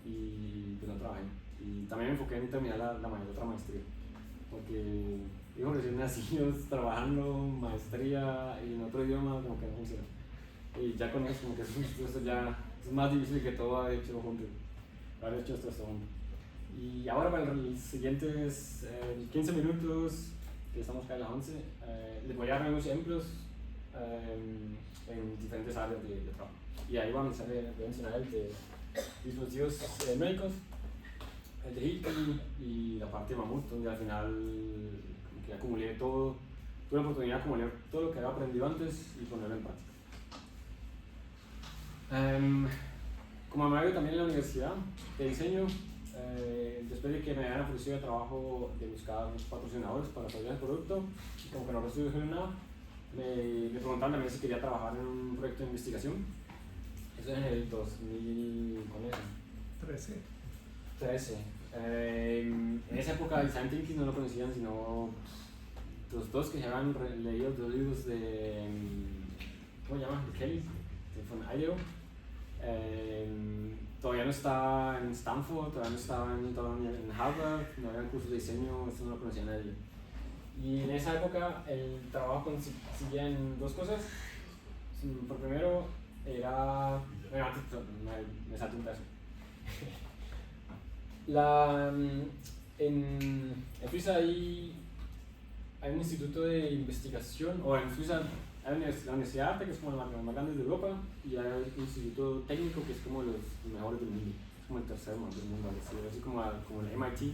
y pues no trabajé. Y también me enfoqué en terminar la otra maestría, porque hijos recién nacidos, trabajando, maestría y en otro idioma, como que no funciona. Y ya con eso, como que eso ya es más difícil que todo haber hecho junto, haber hecho esto junto. Y ahora para los siguientes 15 minutos, que estamos acá a las 11, les voy a dar unos ejemplos en diferentes áreas de trabajo. Y ahí voy a mencionar el de dispositivos médicos, el de Hilti y la parte de Mammoth, donde al final como que acumulé todo, tuve la oportunidad de acumular todo lo que había aprendido antes y ponerlo en práctica. Como me había también en la universidad de diseño, después de que me habían ofrecido el trabajo de buscar unos patrocinadores para desarrollar el producto, y como que no recibí nada, me preguntaron también si quería trabajar en un proyecto de investigación. Eso en el 2013. En esa época Design Thinking no lo conocían sino los dos que se habían leído 2 libros de, ¿cómo se llama? De Kelly, de IDEO. Todavía no estaba en Stanford, todavía no estaba en Harvard, no había cursos de diseño, esto no lo conocía nadie. Y en esa época el trabajo consistía en 2 cosas. Por primero era... me salto un pedazo. En Suiza hay un instituto de investigación, o en Suiza hay la Universidad de Arte, que es como la más grande de Europa, y hay un instituto técnico que es como los mejores del mundo, es como el tercero más del mundo, así como el MIT,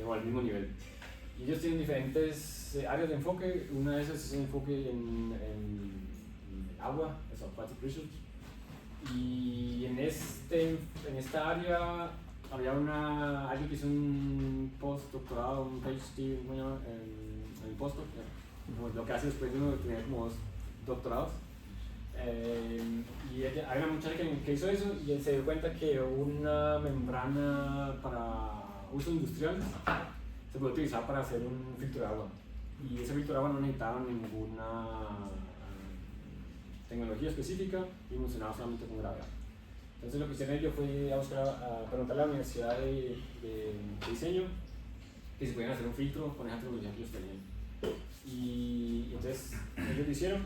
o al mismo nivel. Y ellos tienen diferentes áreas de enfoque. Una de esas es el enfoque en agua, es Aquatic Research. Y en esta área había alguien que hizo un postdoctorado, un PhD, ¿cómo se llama? En postdoc, lo que hace después de uno tener como 2 doctorados. Y hay una muchacha que hizo eso, y él se dio cuenta que una membrana para uso industrial se puede utilizar para hacer un filtro de agua, y ese filtro de agua no necesitaba ninguna tecnología específica y funcionaba solamente con gravedad. Entonces lo que hicieron ellos fue a preguntarle a la universidad de diseño que si podían hacer un filtro con esa tecnología que ellos tenían, y entonces ellos lo hicieron.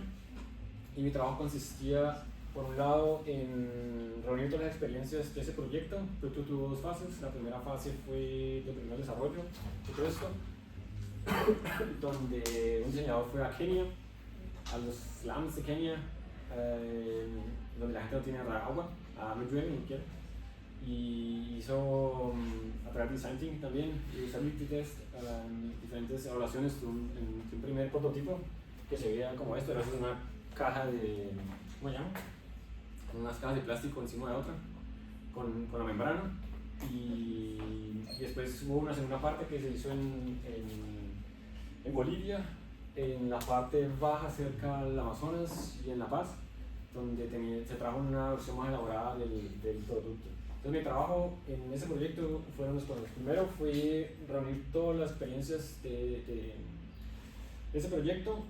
Y mi trabajo consistía, por un lado, en reunir todas las experiencias de ese proyecto. El proyecto tuvo 2 fases. La primera fase fue de primer desarrollo de todo esto, donde un diseñador fue a Kenia, a los slums de Kenia, donde la gente no tiene agua, no llueve ni quiere, y hizo a través de Design Thinking también, y usability test, diferentes evaluaciones de un primer prototipo que se veía como esto. Era una caja de, ¿cómo se llama? Unas cajas de plástico encima de otra, con la membrana, y después hubo una segunda parte que se hizo en Bolivia, en la parte baja cerca del Amazonas y en La Paz, donde se trajo una versión más elaborada del producto. Entonces mi trabajo en ese proyecto fueron dos cosas. Primero fue reunir todas las experiencias de ese proyecto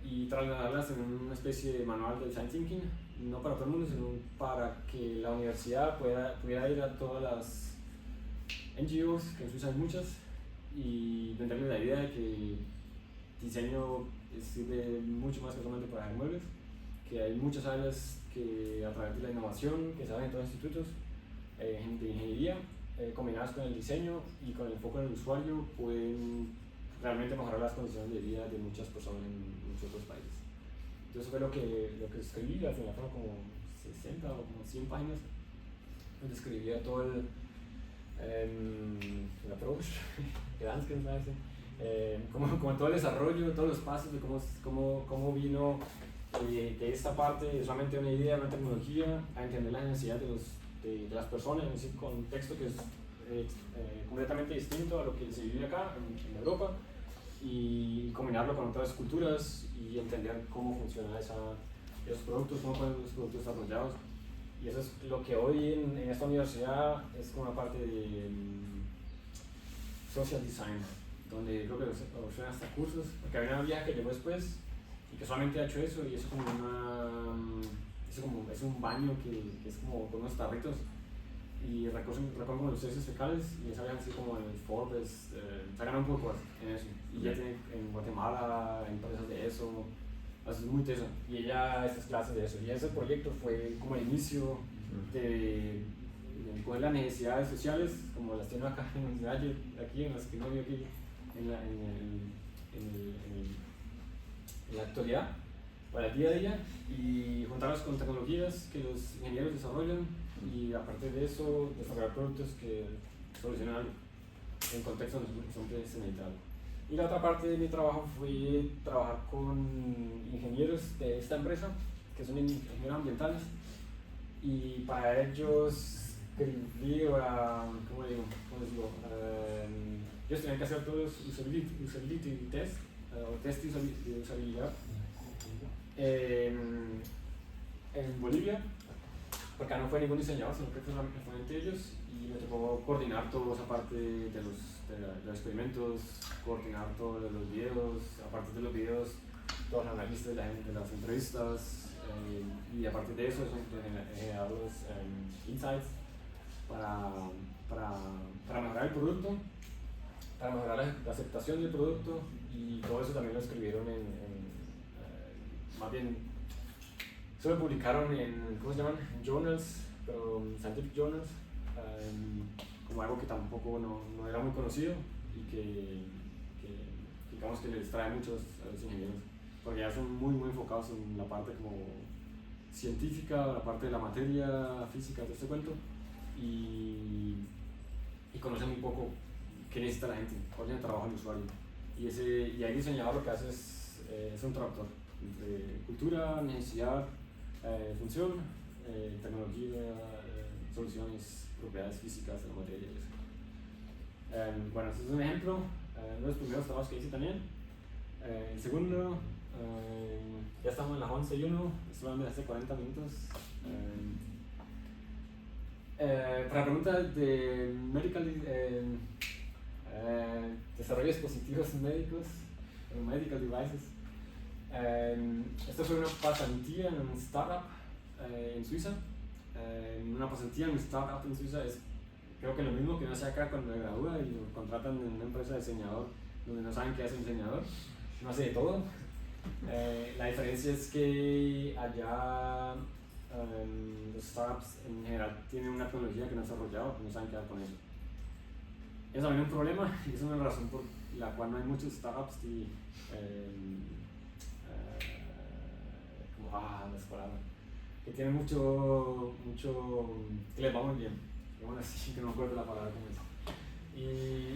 y trasladarlas en una especie de manual de design thinking, no para todo el mundo, sino para que la universidad pudiera ir a todas las NGOs, que en Suiza hay muchas, y venderles la idea de que diseño sirve mucho más que solamente para hacer muebles, que hay muchas áreas que a través de la innovación que se hacen en todos los institutos de ingeniería, combinadas con el diseño y con el enfoque en el usuario, pueden realmente mejorar las condiciones de vida de muchas personas en muchos otros países. Entonces fue lo que escribí, al final fueron como 60 o como 100 páginas, donde escribía todo el approach, como todo el desarrollo, todos los pasos de cómo vino de esta parte, de solamente una idea, una tecnología, a entender las necesidades de las personas en ese contexto que es completamente distinto a lo que se vive acá en Europa, y combinarlo con otras culturas y entender cómo funcionan esos productos, cómo pueden los productos desarrollados. Y eso es lo que hoy en esta universidad es como una parte de social design, donde creo que ofrecen hasta cursos, porque había una vieja que llegó después y que solamente ha hecho eso, y eso es un baño que es como con unos tarritos y recogen como los heces fecales, y esa vieja así como en Forbes, se ha ganado un poco en eso, y ya tiene en Guatemala empresas de eso. Es muy teso, y ella estas clases de eso, y ese proyecto fue como el inicio de coger las necesidades sociales, como las tiene acá en la universidad, aquí en las que no vivo aquí en la actualidad, para el día a día, y juntarlas con tecnologías que los ingenieros desarrollan, y aparte de eso desarrollar productos que solucionan algo en contextos donde siempre se necesita algo. Y la otra parte de mi trabajo fue trabajar con ingenieros de esta empresa, que son ingenieros ambientales, y para ellos escribir, ¿cómo digo? Ellos tenían que hacer todos los usability test, o test de usabilidad en Bolivia, porque no fue ningún diseñador, sino que fue entre ellos, y me tocó coordinar toda esa parte de los experimentos, coordinar todos los videos, aparte de los videos, todos los analistas de las entrevistas, y aparte de eso, generar los insights para mejorar el producto, para mejorar la aceptación del producto, y todo eso también lo escribieron más bien, se lo publicaron en, ¿cómo se llaman? Journals, pero scientific journals, como algo que tampoco no era muy conocido, y que digamos que les trae mucho a los ingenieros, porque ya son muy enfocados en la parte como científica, la parte de la materia física de este cuento, y conocen muy poco qué necesita la gente, cuál es el trabajo del usuario, y ahí el diseñador lo que hace es un traductor entre cultura, necesidad, función, tecnología, soluciones, propiedades físicas de la materia y eso. Bueno, este es un ejemplo, uno de los primeros trabajos que hice también. El segundo, ya estamos en las 11:01, estoy hablando de hace 40 minutos. Para preguntas de desarrollo de dispositivos médicos, medical devices. Esto fue una pasantía en un startup en Suiza. Una pasantía en un startup en Suiza es, creo que lo mismo que uno hace acá cuando me gradúa y lo contratan en una empresa de diseñador donde no saben qué hace un diseñador, no hace de todo. La diferencia es que allá los startups en general tienen una tecnología que no han desarrollado, no saben qué hacer con eso. Eso también es un problema, y es una razón por la cual no hay muchos startups que tienen mucho que les va muy bien, bueno, así que no me acuerdo la palabra como es.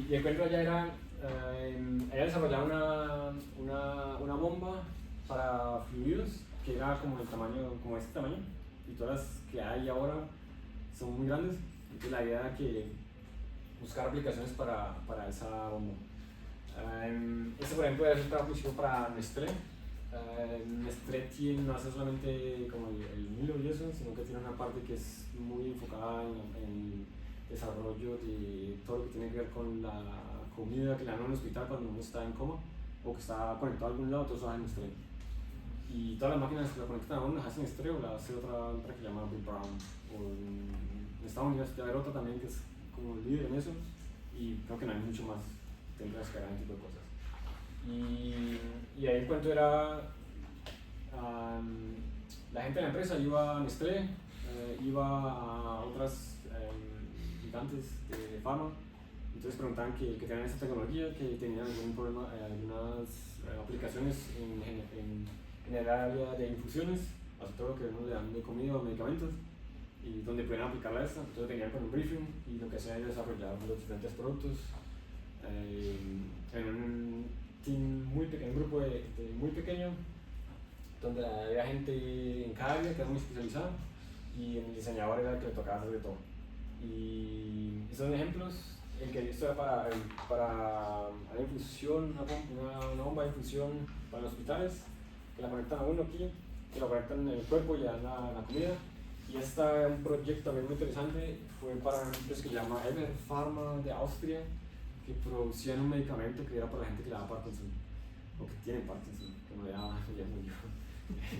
Y el cuento allá era, ella desarrollaba una bomba para fluidos que era como el tamaño, como este tamaño, y todas las que hay ahora son muy grandes, entonces la idea era que buscar aplicaciones para esa bomba. Este por ejemplo es un trabajo que hicimos para Nestlé, Nestlé no hace solamente como el Milo y eso, sino que tiene una parte que es muy enfocada en desarrollo de todo lo que tiene que ver con la comida que le dan en el hospital cuando uno está en coma o que está conectado a algún lado, todo eso hace Nestlé. Y todas las máquinas que la conectan a uno las hacen Nestlé o las hace otra empresa que se llama Bill Brown. O en Estados Unidos debe haber otra también que es como líder en eso, y creo que no hay mucho más, tendrás que hacer ese tipo de cosas. Y ahí el cuento era, la gente de la empresa iba a Nestlé, iba a otras gigantes de farma, entonces preguntaban que tenían esa tecnología, que tenían algún problema, algunas aplicaciones en el área de infusiones, así todo lo que uno le dan de comida o medicamentos, y donde pueden aplicarla esta. Entonces venían con un briefing y lo que hacían era desarrollar los diferentes productos en un team muy pequeño, un grupo muy pequeño, donde había gente en cada área que era muy especializada y el diseñador era el que le tocaba hacer de todo. Y son ejemplos. El que esto era para la infusión, una bomba de infusión para los hospitales, que la conectan a uno aquí, que la conectan en el cuerpo y le dan la comida. Y un proyecto también muy interesante, fue para una empresa que se llama Ever Pharma de Austria, que producían un medicamento que era para la gente que le da Parkinson, o que tiene Parkinson, que no le da, ya murió,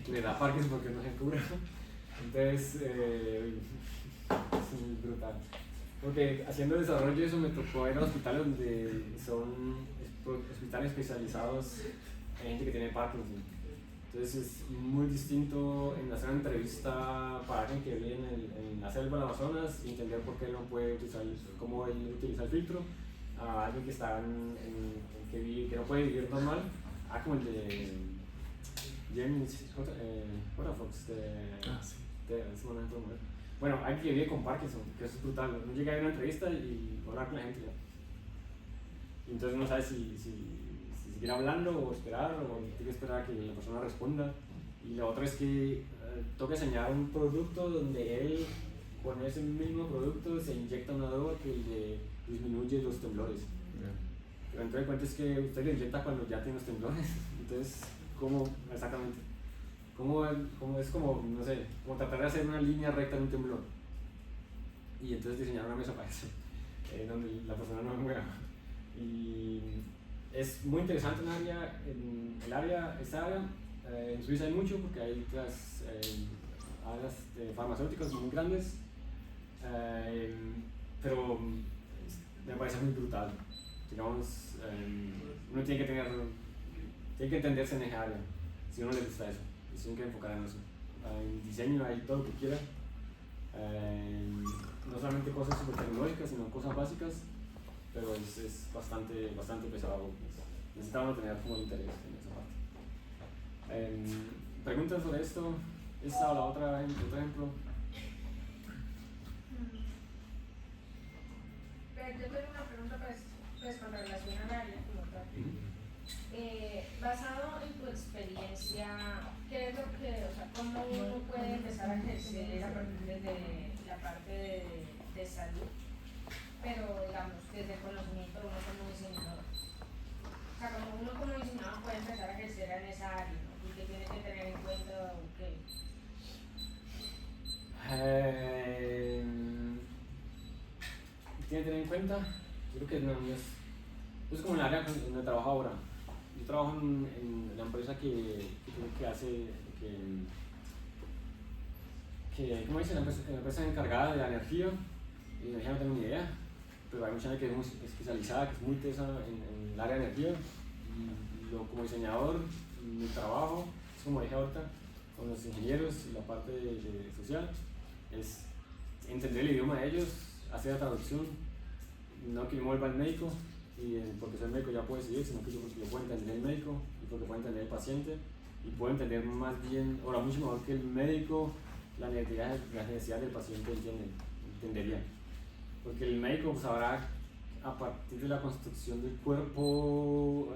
que le da Parkinson porque no se cura. Entonces, es muy brutal. Porque haciendo desarrollo eso me tocó ir a hospitales donde son hospitales especializados en gente que tiene Parkinson. Entonces es muy distinto en hacer una entrevista para alguien que vive en la selva del Amazonas y entender por qué no puede utilizar, cómo él utiliza el filtro, a alguien que está que no puede vivir normal, como el de James Fox bueno, alguien que vive con Parkinson, que eso es brutal. Uno llega a una entrevista y hablar con la gente ya. Y entonces uno sabe si seguir hablando o esperar, o tiene que esperar a que la persona responda. Y la otra es que toca diseñar un producto donde él, con ese mismo producto, se inyecta una droga que le disminuye los temblores. Pero entonces el cuento es que usted le inyecta cuando ya tiene los temblores. Entonces, ¿cómo exactamente? Es como, no sé, como tratar de hacer una línea recta en un temblor. Y entonces diseñar una mesa para eso, donde la persona no se mueva. Y es muy interesante esta área. En Suiza hay mucho porque hay otras áreas farmacéuticas muy grandes, pero me parece muy brutal. Digamos, uno tiene que entenderse en esa área, si uno le gusta eso, y se tiene que enfocar en eso. En diseño hay todo lo que quiera, no solamente cosas super tecnológicas, sino cosas básicas, pero es bastante pesado. Necesitamos tener como interés en esa parte. ¿Preguntas sobre esto? ¿Esta o la otra, otro ejemplo? Yo tengo una pregunta pues con relación al área como tal. Basado en tu experiencia, ¿qué es lo que, o sea, cómo uno puede empezar a ejercer a partir de la parte de salud, pero digamos desde el conocimiento de uno como diseñador? O sea, como uno como diseñador puede empezar a ejercer en esa área, ¿no? ¿Y qué tiene que tener en cuenta o qué? ¿Tiene que tener en cuenta? Yo creo que no es como el área donde trabajo ahora. Yo trabajo en la empresa que hace, ¿cómo dice? La empresa encargada de la energía. Y de energía no tengo ni idea, pero hay mucha gente que es muy especializada, que es muy tesa en el área de energía. Y como diseñador, mi trabajo es, como dije ahorita, con los ingenieros y la parte de social, es entender el idioma de ellos, hacer la traducción, no que yo me vuelva el médico, y porque soy médico ya puedo decidir, sino que yo puedo entender el médico y porque puedo entender el paciente y puedo entender más bien, ahora mucho mejor que el médico, las necesidades del paciente entendería. Porque el médico sabrá a partir de la construcción del cuerpo,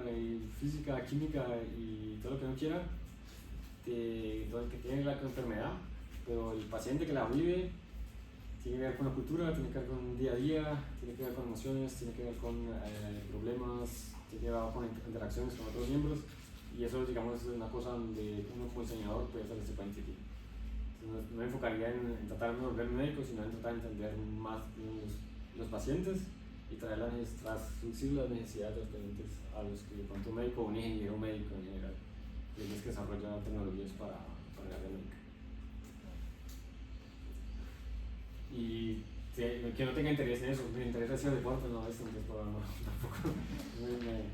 física, química y todo lo que uno quiera, todo el que tiene la enfermedad, pero el paciente que la vive tiene que ver con la cultura, tiene que ver con el día a día, tiene que ver con emociones, tiene que ver con problemas, tiene que ver con interacciones con otros miembros, Y eso, digamos, es una cosa donde uno como diseñador puede hacer ese puente. No me enfocaría en tratar de volver médico, sino en tratar de entender más los pacientes y traducir las necesidades de los pacientes a los que cuanto un médico o un ingeniero médico en general, que es que desarrolla tecnologías para el área médica. Y que no tenga interés en eso, me interesa hacer deporte, no es entonces, tampoco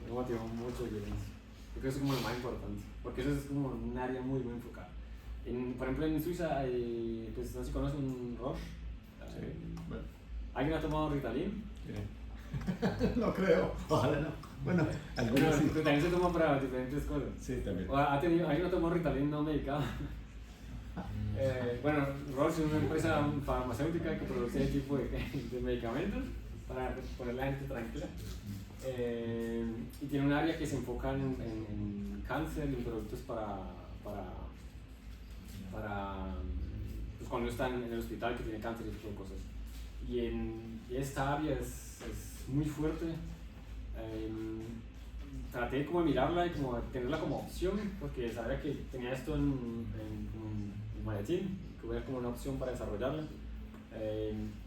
me motivó mucho yo en eso. Yo creo que eso es como lo más importante, porque eso es como un área muy enfocada. Por ejemplo, en Suiza, pues no sé si conocen Roche. Sí. Bueno. ¿Alguien ha tomado Ritalin? No creo, ojalá no. Bueno, algunos sí. También se toma para diferentes cosas. Sí, también. ¿Alguien ha tomado Ritalin no medicado? Bueno, Roche es una empresa farmacéutica que produce ese tipo de medicamentos para poner la gente tranquila. Y tiene un área que se enfoca en cáncer y en productos para pues cuando están en el hospital que tiene cáncer y ese tipo de cosas. Y esta área es muy fuerte. Traté como de mirarla y como de tenerla como opción, porque sabía que tenía esto en maletín, que hubiera como una opción para desarrollarla.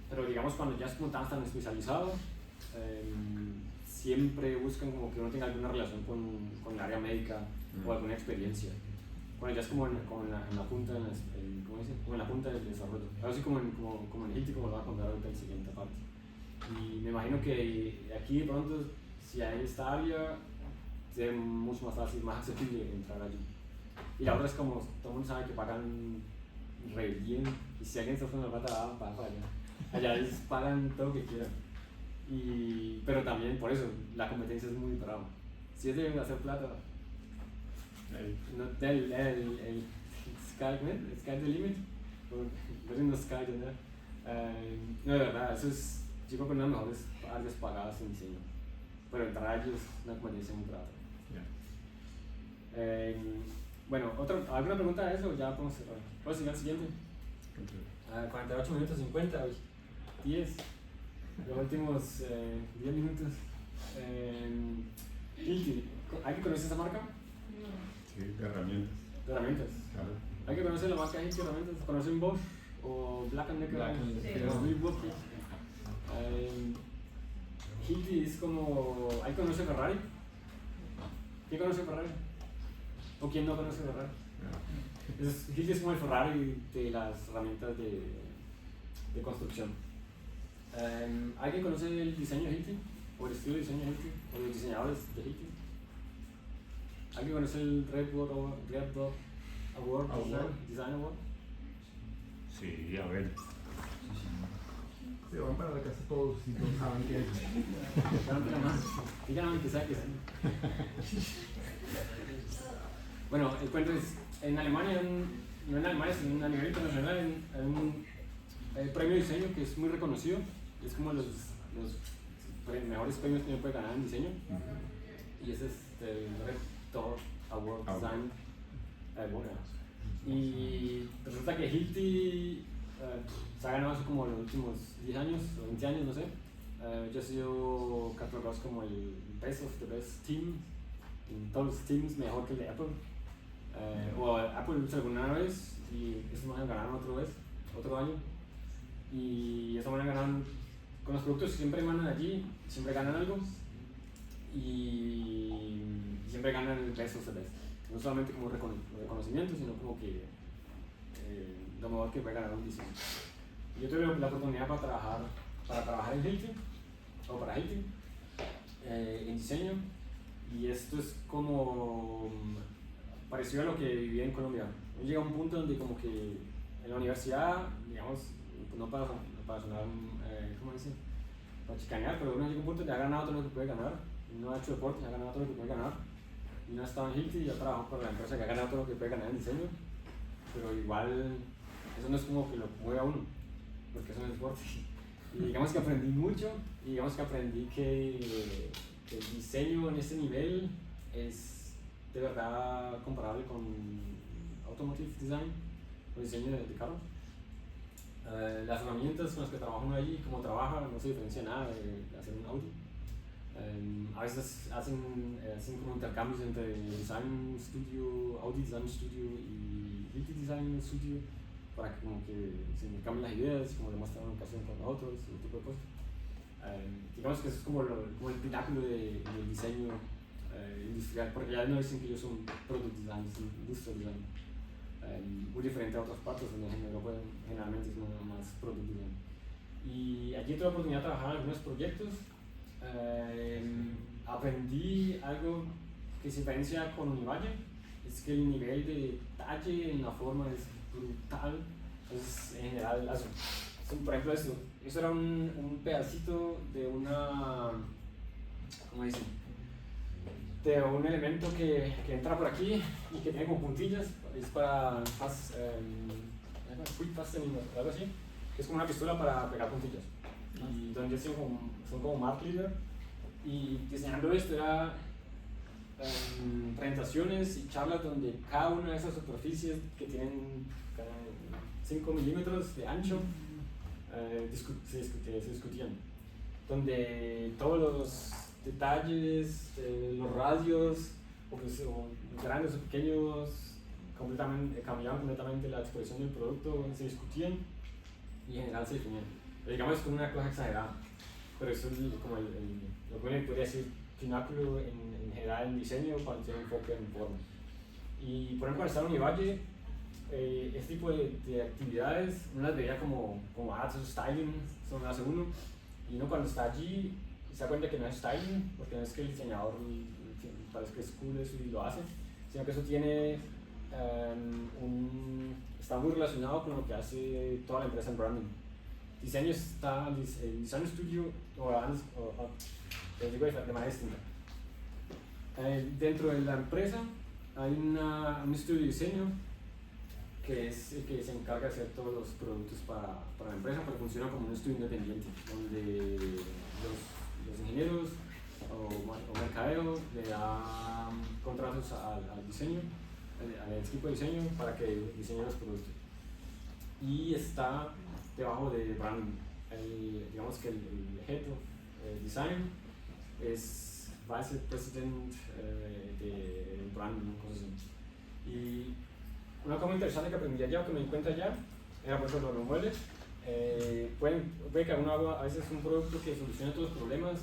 Pero digamos cuando ya es como tan especializado, siempre buscan como que uno tenga alguna relación con el área médica o alguna experiencia. Bueno, ya es como en la punta, ¿cómo dice? Como en la punta del desarrollo. Algo así como en Hilti, como lo va a contar ahorita en la siguiente parte. Y me imagino que aquí de pronto, si hay esta área, sería mucho más fácil, más accesible entrar allí. Y la otra es como, todo el mundo sabe que pagan re bien, y si alguien se ofrece una plata, va para allá. Allá les pagan todo lo que quieran. Pero también por eso, la competencia es muy brava. Si es de hacer plata, no, el sky the limit, there is no sky in there. No, de verdad, eso es, yo creo que una de las mejores áreas pagadas en diseño, pero entrar a ellos es una competencia muy brava. Bueno, ¿alguna pregunta de eso? Ya podemos cerrar. ¿Puedo seguir al siguiente? 48 minutos 50 hoy, 10, los últimos 10 minutos. Hilti, ¿hay que conocer esa marca? Sí, de herramientas. De herramientas. Claro. ¿Hay que conocer la marca Hilti de herramientas? ¿Conocen Bosch o Black & Decker? Black & Decker. Sí. Milwaukee. Hilti es como... ¿Hay que conocer Ferrari? ¿Quién conoce Ferrari? ¿O quién no conoce Ferrari? Hilti es como el Ferrari de las herramientas de construcción. ¿Alguien conoce el diseño de Hilti? ¿O el estilo de diseño de Hilti? ¿O los diseñadores de Hilti? ¿Alguien conoce el Red Dot Award? Design Award? Sí, a ver. Se van para la casa todos y todos saben que es. Díganme que sea que sí. Bueno, el cuento es, en Alemania, no en Alemania, sino a nivel internacional, hay un premio de diseño que es muy reconocido. Es como los mejores premios que uno puede ganar en diseño. Y ese es el Red Dot Award Design Award. Y resulta que Hilti se ha ganado eso como en los últimos 10 años o 20 años, no sé. Yo he sido catalogado como el best of the best team en todos los teams, mejor que el de Apple. O Apple lo hizo alguna vez y eso me ganaron otro año. Y eso me ganaron con los productos que siempre mandan allí, siempre ganan algo y siempre ganan el best of the best. No solamente como reconocimiento, sino como que lo mejor que puede ganar un diseño. Yo tuve la oportunidad para trabajar en Hilti, o para Hilti, en diseño, y esto es como parecido a lo que vivía en Colombia. Yo llegué a un punto donde como que en la universidad, digamos, no para sonar, ¿cómo dice? Para chicanear, pero uno llega a un punto donde ha ganado todo lo que puede ganar, y no ha hecho deporte, ha ganado todo lo que puede ganar, y no ha estado en Hilti y ha trabajado para la empresa que ha ganado todo lo que puede ganar en diseño, pero igual eso no es como que lo mueva a uno, porque eso no es deporte. Y digamos que aprendí mucho, y digamos que aprendí que el diseño en este nivel es de verdad comparable con automotive design, o diseño de carros. Las herramientas con las que trabaja uno allí, como trabaja, no se diferencia nada de hacer un Audi. A veces hacen como intercambios entre Design Studio, Audi Design Studio y Hilti Design Studio para que como que se cambien las ideas, como demuestran ocasión con otros, ese tipo de cosas. Digamos que eso es como el pináculo del diseño industrial, porque ya no dicen que ellos son product design, son industrial design. Muy diferente a otras partes donde generalmente es más product design. Y allí tuve la oportunidad de trabajar en algunos proyectos. Aprendí algo que se diferencia con Univalle, es que el nivel de detalle en la forma es brutal. Entonces, en general, por ejemplo, eso era un pedacito de ¿cómo dicen? De un elemento que entra por aquí y que tiene como puntillas, es para quick fastening o algo así, que es como una pistola para pegar puntillas. Y donde son como mark leader, y diseñando esto era presentaciones y charlas donde cada una de esas superficies que tienen 5 milímetros de ancho se discutían, donde todos los detalles, los radios, o grandes o pequeños, cambiaban completamente la expresión del producto, se discutían y en general se definían. Digamos como una cosa exagerada, pero eso es como lo que uno podría decir pináculo en general en diseño cuando tiene enfoque en forma. Y por ejemplo, cuando estaba en Univalle, este tipo de actividades uno las veía como eso styling, eso lo hace uno, y uno cuando está allí se da cuenta que no es styling, porque no es que el diseñador parece que es cool eso y lo hace, sino que eso tiene está muy relacionado con lo que hace toda la empresa en branding. Diseño está, el Design Studio, les digo de manera distinta. Dentro de la empresa hay un estudio de diseño que es el que se encarga de hacer todos los productos para la empresa, porque funciona como un estudio independiente, donde los ingenieros o mercadeo le dan contratos al diseño, al equipo de diseño para que diseñe los productos. Y está debajo de branding. Digamos que el head of design es vice president de branding, cosas así. Y una cosa interesante que aprendí allá, que me di cuenta allá, era por ejemplo los muebles. Puede que uno haga a veces un producto que solucione todos los problemas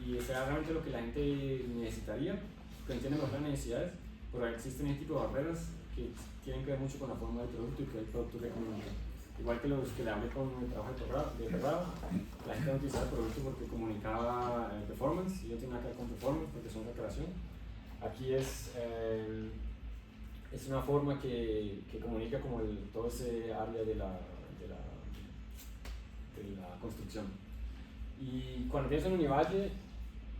y sea realmente lo que la gente necesitaría, que entiende mejor las necesidades, pero existen este tipo de barreras que tienen que ver mucho con la forma del producto y que el producto que comunica. Igual que los que le hablé con el trabajo de Ferrado, la gente no utilizaba el producto porque comunicaba performance y no tiene nada que ver con performance porque son recreación. Aquí es una forma que comunica como todo ese área de la construcción. Y cuando pienso en Univalle,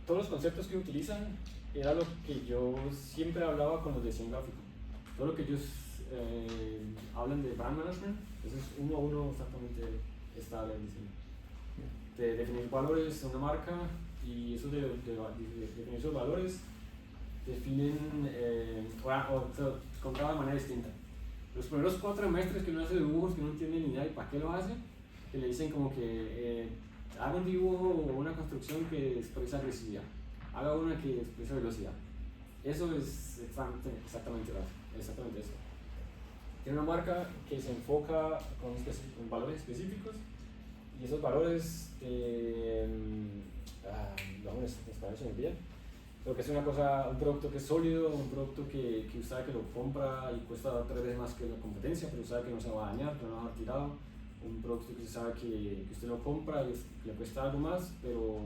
todos los conceptos que utilizan era lo que yo siempre hablaba con los de diseño gráfico. Todo lo que ellos hablan de brand management, eso es uno a uno exactamente estable en diseño. De definir valores de una marca, y eso de definir esos valores definen contado de manera distinta. Los primeros 4 semestres que uno hace dibujos que uno no entiende ni idea de para qué lo hace, que le dicen como que haga un dibujo o una construcción que expresa agresividad, haga una que expresa velocidad. Eso es exactamente eso. Tiene una marca que se enfoca con valores específicos, y esos valores vamos a español se me olvida, pero que es un producto que es sólido, un producto que usted sabe que lo compra y cuesta 3 veces más que la competencia, pero usted sabe que no se va a dañar, que no va a dejar tirado. Un producto que usted sabe que usted lo compra y le cuesta algo más, pero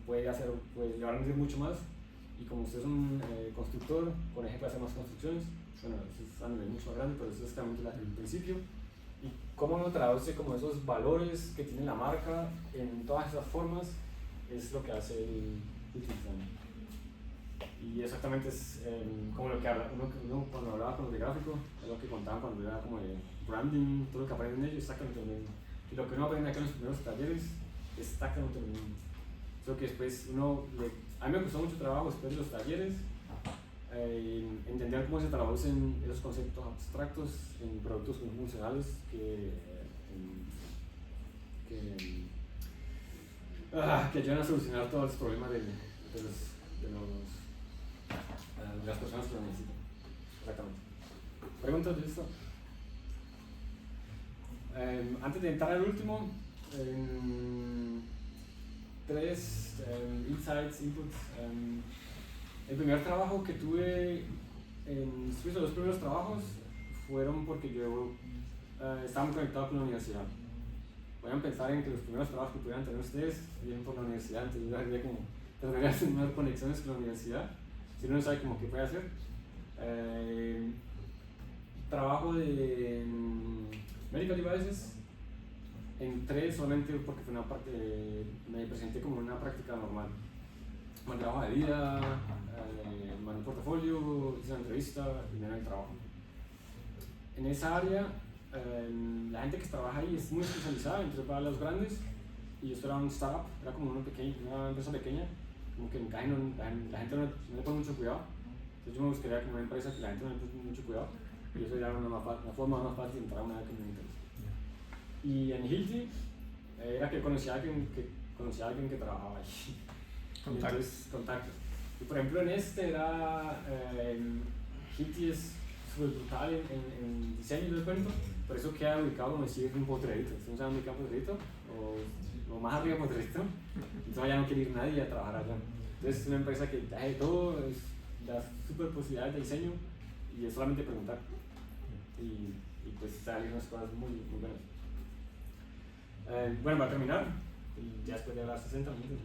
le va a rendir mucho más. Y como usted es un constructor, con ejemplo hacer más construcciones, bueno, eso es a nivel mucho más grande, pero eso es exactamente el principio. Y cómo uno traduce como esos valores que tiene la marca en todas esas formas, es lo que hace el design. Y exactamente es como lo que uno cuando hablaba con los de gráfico, es lo que contaban cuando era como de branding, todo lo que aprenden ellos, exactamente lo mismo. Y lo que uno aprende acá en los primeros talleres, es exactamente lo mismo. Solo que después a mí me costó mucho trabajo después de los talleres, entender cómo se traducen esos conceptos abstractos en productos funcionales que ayudan a solucionar todos los problemas de las personas que lo necesitan. Exactamente. ¿Preguntas de esto? Antes de entrar al último, tres insights, inputs. El primer trabajo que tuve en Suiza, los primeros trabajos fueron porque yo estaba muy conectado con la universidad. Pueden pensar en que los primeros trabajos que pudieran tener ustedes vienen por la universidad, entonces yo había como tratar de tener conexiones con la universidad, si uno no sabe cómo qué puede hacer. Trabajo de medical devices, entré solamente porque fue una parte, me presenté como una práctica normal. Me trabajo de vida, mandé un portafolio, hice una entrevista y me dieron el trabajo. En esa área, la gente que trabaja ahí es muy especializada, entonces para los grandes, y esto era un startup, era como una empresa pequeña, como que la gente no le pone mucho cuidado. Entonces yo me buscaría como una empresa que la gente no le pone mucho cuidado, y eso era una forma más fácil de entrar a una área que me interesa. Y en Hilti era que conocía a alguien que trabajaba ahí. Entonces, contactos. Y por ejemplo en este era, Hilti es súper brutal en diseño, les cuento, por eso queda ubicado como decir un potrerito. ¿Ustedes saben dónde queda Potrerito? O más arriba Potrerito. Entonces ya no quiere ir nadie a trabajar allá. Entonces es una empresa que da de todo, da súper posibilidades de diseño y es solamente preguntar. Y pues salen unas cosas muy, muy buenas. Bueno, para terminar, y ya después de hablar 60 minutos,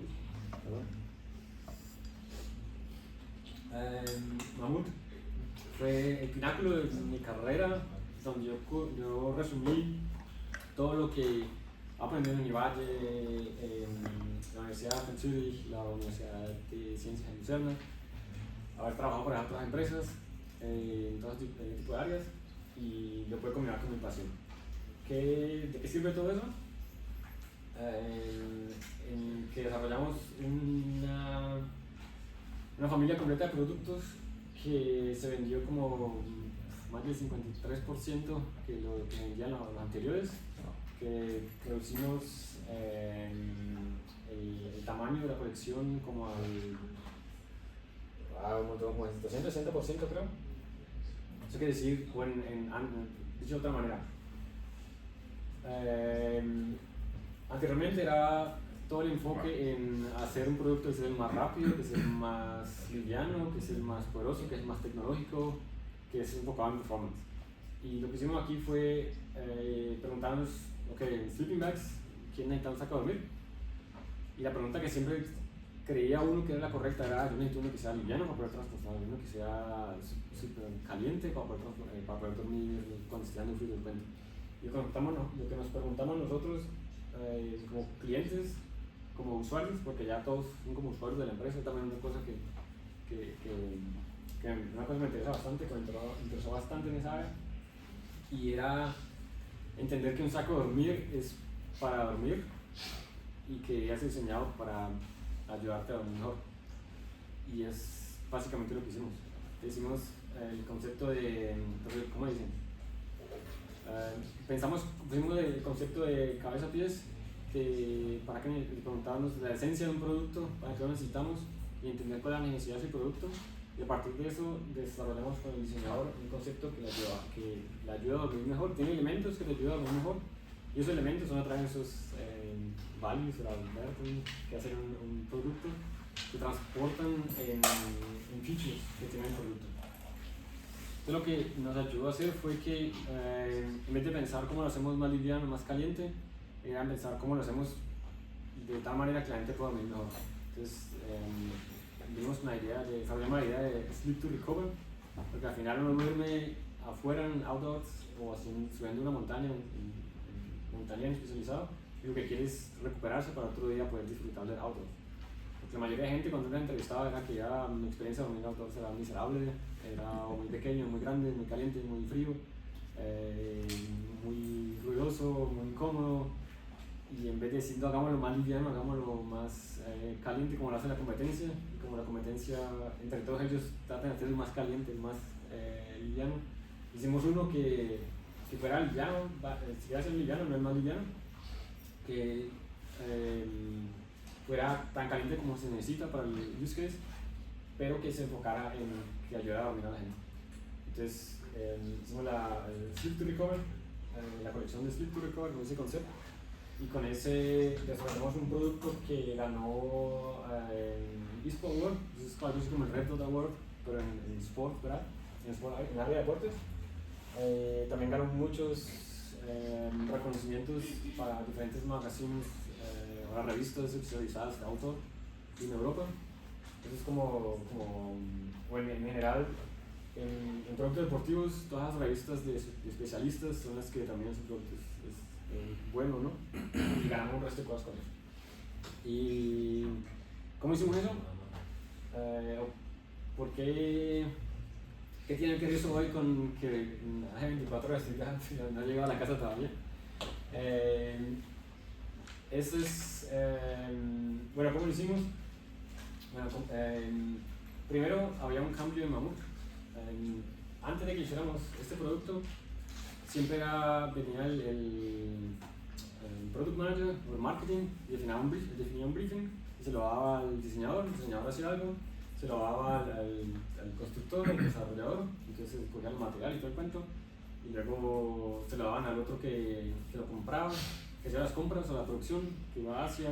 Mammoth fue el pináculo de mi carrera, donde yo resumí todo lo que aprendí en Univalle, en la Universidad de Zurich, la Universidad de Ciencias en Lucerna, haber trabajado para otras empresas en todo tipo de áreas y lo puedo combinar con mi pasión. ¿De qué sirve todo eso? En que desarrollamos una familia completa de productos que se vendió como más del 53% que lo que vendían los anteriores, que reducimos el tamaño de la colección como al 260% creo. Eso quiere decir, dicho de otra manera, anteriormente era todo el enfoque en hacer un producto que sea el más rápido, que sea el más liviano, que sea el más poderoso, que es más tecnológico, que es enfocado en performance. Y lo que hicimos aquí fue preguntarnos, ok, en sleeping bags, ¿quién necesita un saco de dormir? Y la pregunta que siempre creía uno que era la correcta era, yo necesito uno que sea liviano para poder transportar, uno que sea súper caliente para poder dormir cuando esté dando frío del cuento. Y lo que nos preguntamos nosotros como clientes, como usuarios, porque ya todos son como usuarios de la empresa, también una cosa que una cosa me interesa bastante, que me interesó bastante en esa área, y era entender que un saco de dormir es para dormir y que ya es diseñado para ayudarte a dormir mejor. Y es básicamente lo que hicimos. Hicimos el concepto de, ¿cómo dicen? Pusimos el concepto de cabeza-pies, que para que preguntábamos la esencia de un producto, para qué lo necesitamos y entender cuál es la necesidad de ese producto. Y a partir de eso desarrollamos con el diseñador un concepto que le ayuda a dormir mejor. Tiene elementos que le ayudan a dormir mejor y esos elementos son a través de esos values o que hacen un producto, que transportan en features que tiene el producto. Entonces lo que nos ayudó a hacer fue que en vez de pensar cómo lo hacemos más liviano, más caliente, era pensar cómo lo hacemos de tal manera que la gente pueda dormir mejor. Entonces desarrollamos una idea de sleep to recover, porque al final uno duerme afuera en outdoors o subiendo una montaña, en montaña especializado, y lo que quiere es recuperarse para otro día poder disfrutar del outdoors. Porque la mayoría de gente cuando era entrevistada era que ya mi experiencia de dormir outdoors era miserable, era muy pequeño, muy grande, muy caliente, muy frío, muy ruidoso, muy incómodo. Y en vez de decir hagámoslo más liviano, hagámoslo más caliente como lo hace la competencia, y como la competencia entre todos ellos tratan de hacerlo más caliente, más liviano, hicimos uno que fuera liviano, si quería ser liviano, no es más liviano, que fuera tan caliente como se necesita para el use case, pero que se enfocara en que ayudara a dormir a la gente. Entonces hicimos Sleep to Recover, la colección de Sleep to Recover con ese concepto, y con ese desarrollamos un producto que ganó eSport Award, es algo así como el Red Dot Award, pero en sport, ¿verdad? En el área de deportes. También ganó muchos reconocimientos para diferentes magazines o revistas especializadas de auto en Europa. Entonces bueno, en general en productos deportivos todas las revistas de especialistas son las que también su producto es bueno, ¿no? Y ganamos un resto de cosas con eso. ¿Y cómo hicimos eso? ¿Por qué? ¿Qué tiene que ver eso hoy con que hace 24 horas no he llegado a la casa todavía? Eso es, bueno, ¿cómo lo hicimos? Bueno, primero había un cambio en Mammoet. Antes de que hiciéramos este producto, siempre venía el product manager o el marketing y definía un briefing y se lo daba al diseñador, el diseñador hacía algo, se lo daba al constructor, al desarrollador, entonces cogía el material y todo el cuento, y luego se lo daban al otro que lo compraba, que hacía las compras o la producción, que iba a Asia,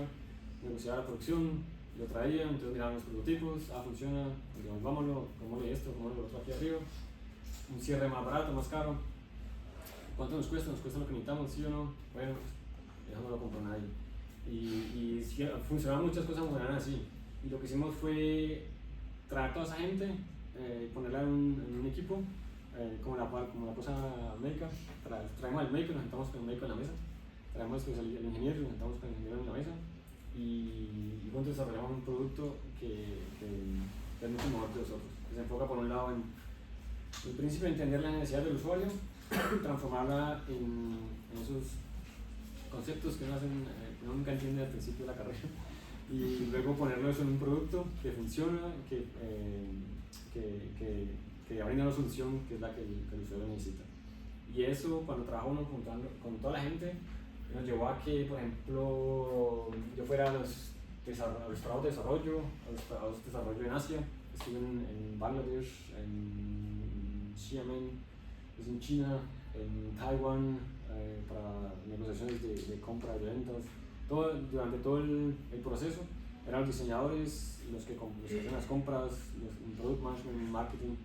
negociaba la producción, lo traía, entonces miraban los prototipos, funciona, digamos, vámonos, pongámosle esto, pongámosle lo otro aquí arriba, un cierre más barato, más caro, ¿cuánto nos cuesta? ¿Nos cuesta lo que necesitamos, sí o no? Bueno, eso no lo compró nadie. Y funcionaban muchas cosas, funcionaban así, y lo que hicimos fue traer toda esa gente, ponerla en un equipo, como la cosa médica, traemos al médico, nos sentamos con el médico en la mesa, traemos el ingeniero y nos sentamos con el ingeniero en la mesa, y juntos desarrollamos un producto que es mucho mejor que los otros, que se enfoca por un lado en principio entender la necesidad del usuario, transformarla en esos conceptos que uno nunca entiende al principio de la carrera, y luego ponerlo eso en un producto que funciona, que brinda una solución que es la que el usuario necesita. Y eso, cuando trabajo uno con toda la gente, nos llevó a que, por ejemplo, yo fuera a los trabajos de desarrollo, a los trabajos de desarrollo en Asia. Estuve en Bangladesh, en Xiamen, en China, en Taiwán, para negociaciones de compra, de ventas. Durante todo el proceso eran los diseñadores los que hacían las compras, el product management, marketing,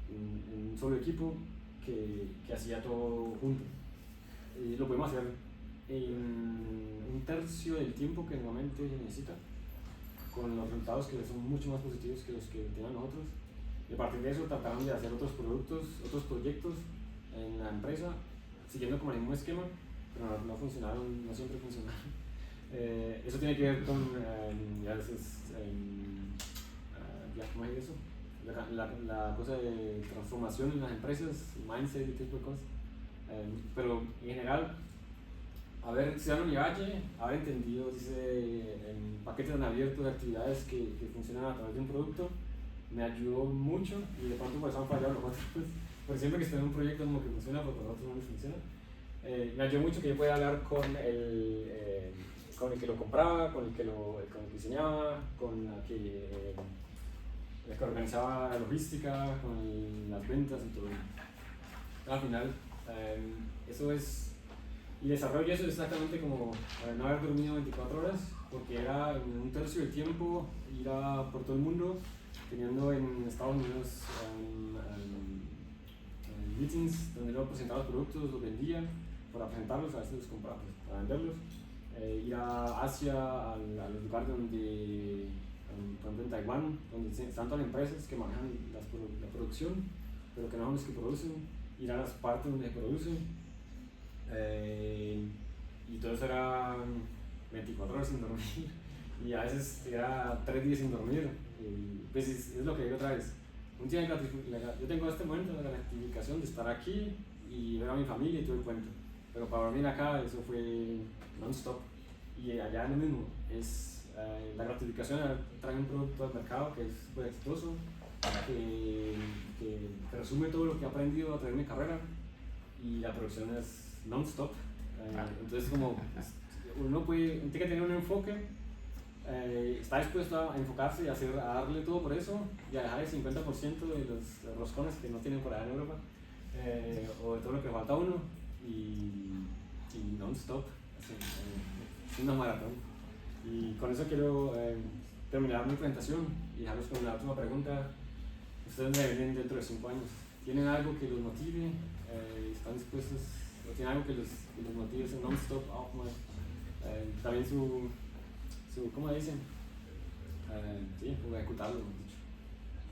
en un solo equipo que hacía todo junto. Y lo podemos hacer en un tercio del tiempo que normalmente se necesita, con los resultados que son mucho más positivos que los que tenían nosotros. Y a partir de eso trataron de hacer otros productos, otros proyectos en la empresa, siguiendo como el mismo esquema, pero no funcionaron, no siempre funcionaron. Eso tiene que ver con, a veces, ¿cómo es eso? La cosa de transformación en las empresas, mindset y tipo de cosas. Pero en general, haber estudiado en Univalle, haber entendido en paquetes tan abiertos de actividades que funcionan a través de un producto, me ayudó mucho, y de pronto por eso han fallado los otros, porque siempre que estoy en un proyecto como que funciona, pero para otros no les funciona. Me ayudó mucho que yo pueda hablar con el que lo compraba, con el que lo diseñaba, con el que organizaba la logística, con las ventas y todo. Al final, eso es, y desarrollo eso es exactamente como no haber dormido 24 horas, porque era en un tercio del tiempo ir por todo el mundo, teniendo en Estados Unidos meetings donde yo presentaba los productos, los vendía para presentarlos, a veces los compraba para venderlos. Ir a Asia, a los lugares donde, por ejemplo en Taiwán, donde están todas las empresas que manejan la producción, pero que no son los que producen, ir a las partes donde se produce, y todo eso era 24 horas sin dormir, y a veces era 3 días sin dormir, y pues es lo que digo otra vez. Yo tengo este momento de la gratificación de estar aquí y ver a mi familia y todo el cuento, pero para dormir acá eso fue non-stop, y allá es lo mismo, es la gratificación de traer un producto al mercado que es súper exitoso, que resume todo lo que he aprendido a través de mi carrera, y la producción es non-stop. Entonces como uno tiene que tener un enfoque está dispuesto a enfocarse y a darle todo por eso y a dejar el 50% de los roscones que no tienen por allá en Europa, o de todo lo que falta a uno, y non-stop, es una maratón. Y con eso quiero terminar mi presentación y dejarlos con la última pregunta. Ustedes me ven dentro de 5 años. ¿Tienen algo que los motive? ¿Están dispuestos? ¿O tienen algo que los motive? ¿Es un non-stop? También su ¿cómo dicen? Sí, ejecutarlo, hemos dicho.